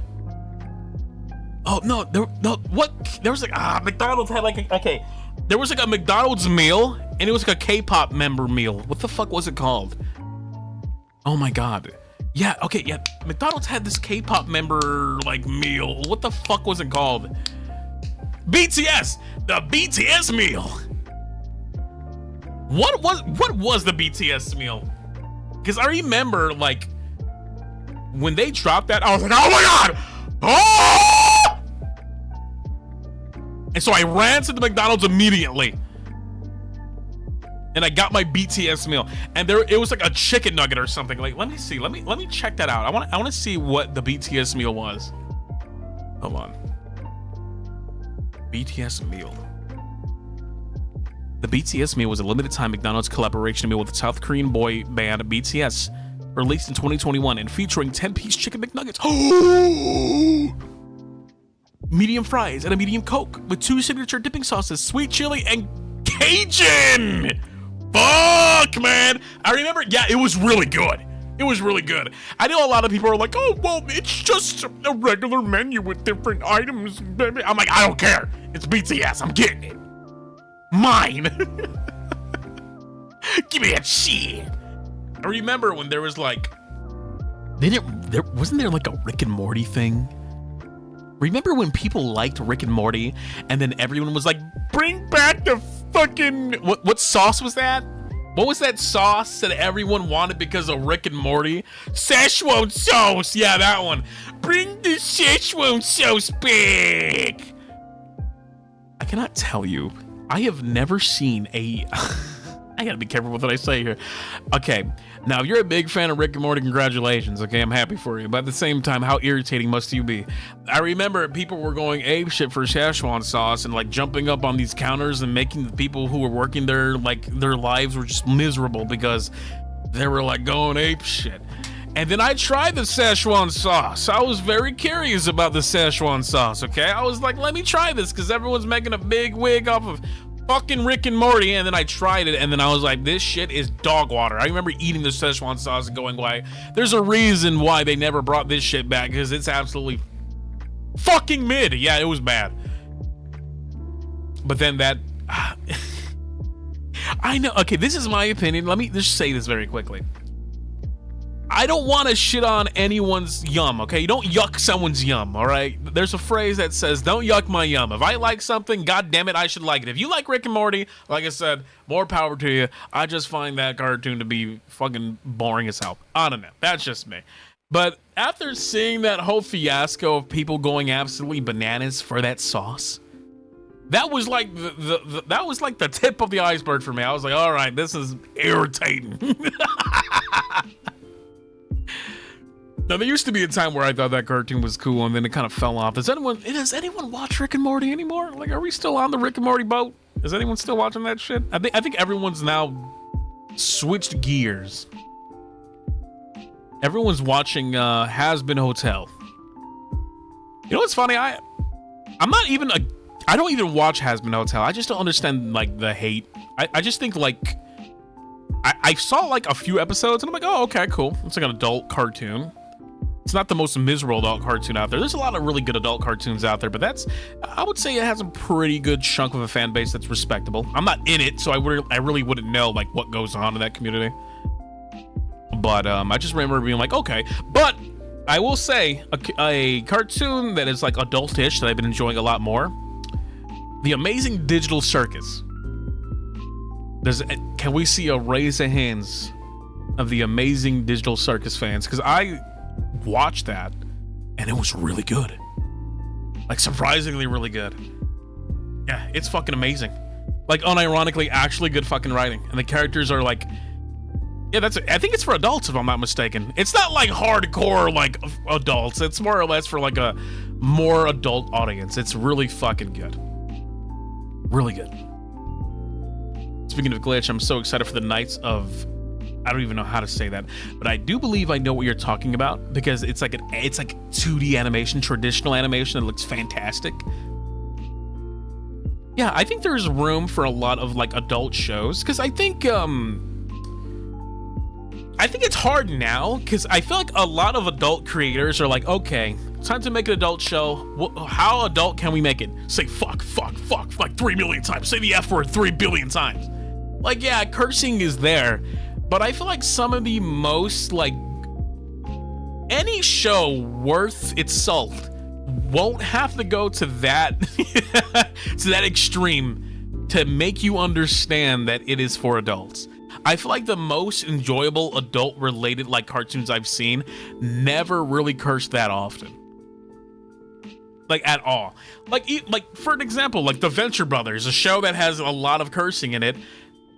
Oh no, what? There was like McDonald's had like there was like a McDonald's meal and it was like a K-pop member meal. What the fuck was it called? Oh my God. Yeah, okay, yeah. McDonald's had this K-pop member like meal. What the fuck was it called? BTS, the BTS meal. What was the BTS meal? Because I remember like when they dropped that, I was like, oh my God! Oh! And so I ran to the McDonald's immediately. And I got my BTS meal. And it was like a chicken nugget or something. Like, let me see. Let me check that out. I want to see what the BTS meal was. Hold on. BTS meal. The BTS meal was a limited time McDonald's collaboration meal with the South Korean boy band BTS, released in 2021 and featuring 10-piece chicken McNuggets. Oh! Medium fries and a medium Coke with 2 signature dipping sauces, sweet chili and Cajun. Fuck, man. I remember, yeah, it was really good. It was really good. I know a lot of people are like, oh, well, it's just a regular menu with different items. I'm like, I don't care. It's BTS. I'm getting it. Mine. Give me that shit. I remember when there was like, wasn't there like a Rick and Morty thing? Remember when people liked Rick and Morty and then everyone was like, bring back the fucking, what sauce was that? What was that sauce that everyone wanted because of Rick and Morty? Szechuan sauce. Yeah, that one. Bring the Szechuan sauce back. I cannot tell you. I have never seen a... I gotta be careful with what I say here. Okay, now if you're a big fan of Rick and Morty, congratulations. Okay, I'm happy for you. But at the same time, how irritating must you be? I remember people were going apeshit for Szechuan sauce and like jumping up on these counters and making the people who were working there, like their lives were just miserable because they were like going apeshit. And then I tried the Szechuan sauce. I was very curious about the Szechuan sauce, okay? I was like, let me try this because everyone's making a big wig off of fucking Rick and Morty, and then I tried it, and then I was like, this shit is dog water. I remember eating the Szechuan sauce and going, why? There's a reason why they never brought this shit back, because it's absolutely fucking mid. Yeah, it was bad. But then that... I know. Okay, this is my opinion. Let me just say this very quickly. I don't want to shit on anyone's yum, okay? You don't yuck someone's yum, all right? There's a phrase that says, don't yuck my yum. If I like something, god damn it, I should like it. If you like Rick and Morty, like I said, more power to you. I just find that cartoon to be fucking boring as hell. I don't know. That's just me. But after seeing that whole fiasco of people going absolutely bananas for that sauce, that was like that was like the tip of the iceberg for me. I was like, all right, this is irritating. Now, there used to be a time where I thought that cartoon was cool, and then it kind of fell off. Does anyone watch Rick and Morty anymore? Like, are we still on the Rick and Morty boat? Is anyone still watching that shit? I think everyone's now switched gears. Everyone's watching Has Been Hotel. You know what's funny? I don't even watch Has Been Hotel. I just don't understand like the hate. I just think like I saw like a few episodes and I'm like, oh, okay, cool. It's like an adult cartoon. It's not the most miserable adult cartoon out there. There's a lot of really good adult cartoons out there, but I would say it has a pretty good chunk of a fan base that's respectable. I'm not in it, so I really wouldn't know like what goes on in that community. But I just remember being like, okay. But I will say a cartoon that is like adultish that I've been enjoying a lot more. The Amazing Digital Circus. Can we see a raise of hands of the Amazing Digital Circus fans? Because I watched that and it was really good, like surprisingly really good. Yeah, it's fucking amazing. Like unironically actually good fucking writing, and the characters are like, yeah, I think it's for adults if I'm not mistaken. It's not like hardcore like adults, it's more or less for like a more adult audience. It's really fucking good, really good. Speaking of glitch, I'm so excited for the Knights of, I don't even know how to say that, but I do believe I know what you're talking about, because it's like 2D animation, traditional animation that looks fantastic. Yeah, I think there's room for a lot of like adult shows, because I think it's hard now, because I feel like a lot of adult creators are like, okay, time to make an adult show. How adult can we make it? Say fuck like 3 million times. Say the F word 3 billion times. Like, yeah, cursing is there. But I feel like some of the most, like, any show worth its salt won't have to go to that, to that extreme to make you understand that it is for adults. I feel like the most enjoyable adult-related, like, cartoons I've seen never really curse that often. Like, at all. Like, for an example, like The Venture Brothers, a show that has a lot of cursing in it,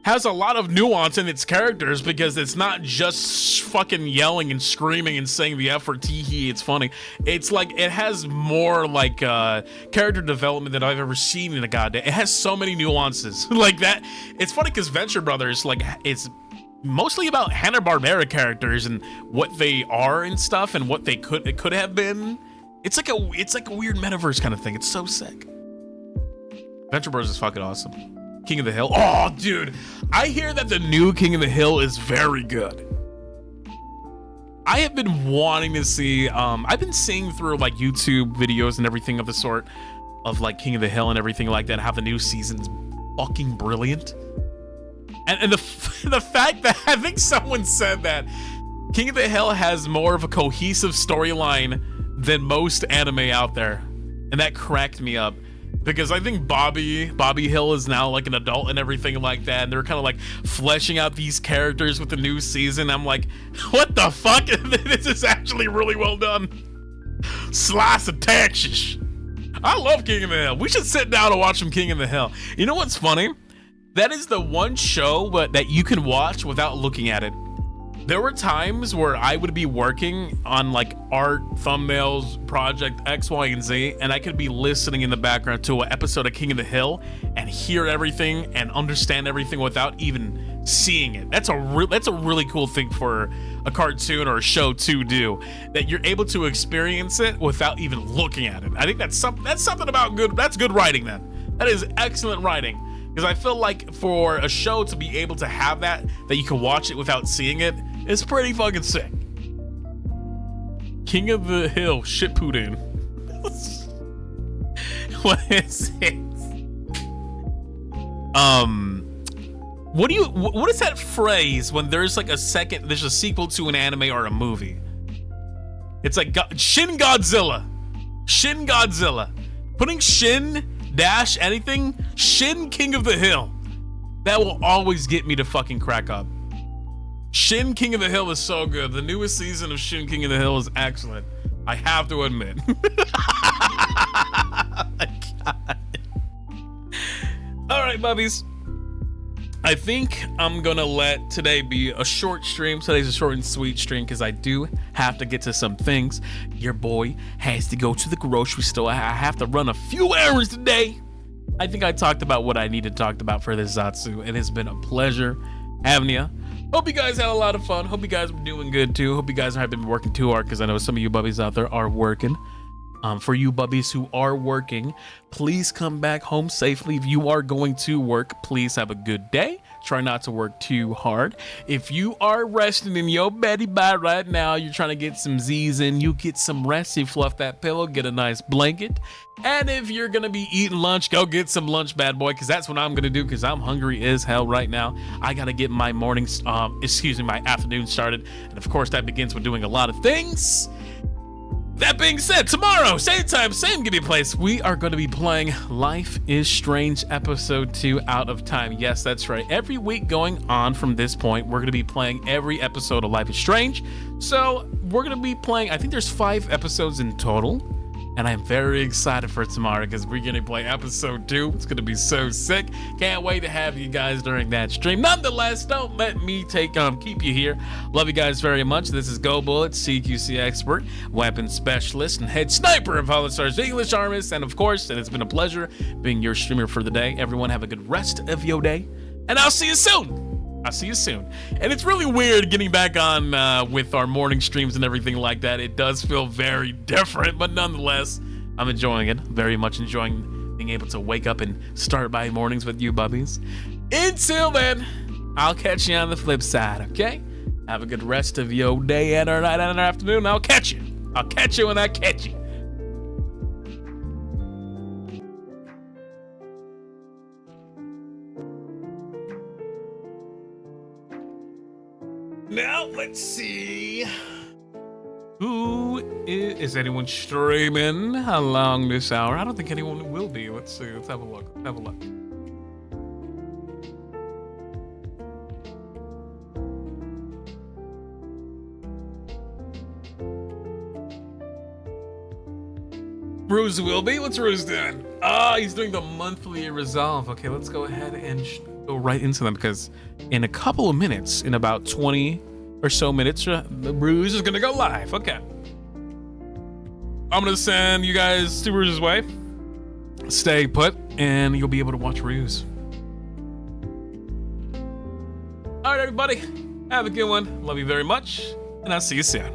has a lot of nuance in its characters, because it's not just fucking yelling and screaming and saying the F word, tee-hee, it's funny. It's like, it has more like character development than I've ever seen in a goddamn. It has so many nuances like that. It's funny because Venture Brothers, like, it's mostly about Hanna-Barbera characters and what they are and stuff and what it could have been. It's like a weird metaverse kind of thing. It's so sick. Venture Brothers is fucking awesome. King of the Hill. Oh, dude. I hear that the new King of the Hill is very good. I have been wanting to see, I've been seeing through like YouTube videos and everything of the sort of like King of the Hill and everything like that, how the new season's fucking brilliant. And the fact that I think someone said that King of the Hill has more of a cohesive storyline than most anime out there. And that cracked me up. Because I think Bobby Hill is now like an adult and everything like that, and they're kind of like fleshing out these characters with the new season. I'm like, what the fuck? This is actually really well done. Slice of Texas. I love King of the Hill. We should sit down and watch some King of the Hill. You know what's funny? That is the one show that you can watch without looking at it. There were times where I would be working on like art, thumbnails, project X, Y, and Z, and I could be listening in the background to an episode of King of the Hill and hear everything and understand everything without even seeing it. That's a really cool thing for a cartoon or a show to do, that you're able to experience it without even looking at it. I think that's something about that's good writing then. That is excellent writing. Because I feel like for a show to be able to have that you can watch it without seeing it, is pretty fucking sick. King of the Hill Shippuden. What is it? What is that phrase when there's like there's a sequel to an anime or a movie? It's like Shin Godzilla. Shin Godzilla. Putting Shin dash anything, Shin King of the Hill. That will always get me to fucking crack up. Shin King of the Hill is so good. The newest season of Shin King of the Hill is excellent. I have to admit. Oh my God. All right, bubbies. I think I'm gonna let today be a short stream. Today's a short and sweet stream because I do have to get to some things. Your boy has to go to the grocery store. I have to run a few errands today. I think I talked about what I needed to talk about for this Zatsu. It has been a pleasure having you. Hope you guys had a lot of fun. Hope you guys were doing good too. Hope you guys haven't been working too hard because I know some of you bubbies out there are working. For you bubbies who are working, please come back home safely. If you are going to work, please have a good day. Try not to work too hard. If you are resting in your beddy by right now, you're trying to get some Z's in, you get some rest, you fluff that pillow, get a nice blanket. And if you're gonna be eating lunch, go get some lunch, bad boy, because that's what I'm gonna do because I'm hungry as hell right now. I gotta get my my afternoon started. And of course that begins with doing a lot of things. That being said, tomorrow, same time, same giddy place, we are going to be playing Life is Strange Episode 2 Out of Time. Yes, that's right. Every week going on from this point, we're going to be playing every episode of Life is Strange. So we're going to be playing, I think there's 5 episodes in total. And I'm very excited for tomorrow because we're going to play episode 2. It's going to be so sick. Can't wait to have you guys during that stream. Nonetheless, don't let me keep you here. Love you guys very much. This is Goldbullet, CQC expert, weapons specialist, and head sniper of HOLOSTARS English ARMIS. And of course, it's been a pleasure being your streamer for the day. Everyone have a good rest of your day. And I'll see you soon. I'll see you soon. And it's really weird getting back on with our morning streams and everything like that. It does feel very different, but nonetheless, I'm enjoying it. Very much enjoying being able to wake up and start my mornings with you bubbies. Until then, I'll catch you on the flip side, okay? Have a good rest of your day and or night and or afternoon. I'll catch you. I'll catch you when I catch you. Now, let's see. Who is anyone streaming along this hour? I don't think anyone will be. Let's see. Let's have a look. Let's have a look. Ruze will be. What's Ruze doing? He's doing the monthly resolve. Okay, let's go ahead and go right into them because in a couple of minutes, in about 20 or so minutes, the Ruze is gonna go live. Okay. I'm gonna send you guys to Ruze's way. Stay put, and you'll be able to watch Ruze. All right, everybody. Have a good one. Love you very much, and I'll see you soon.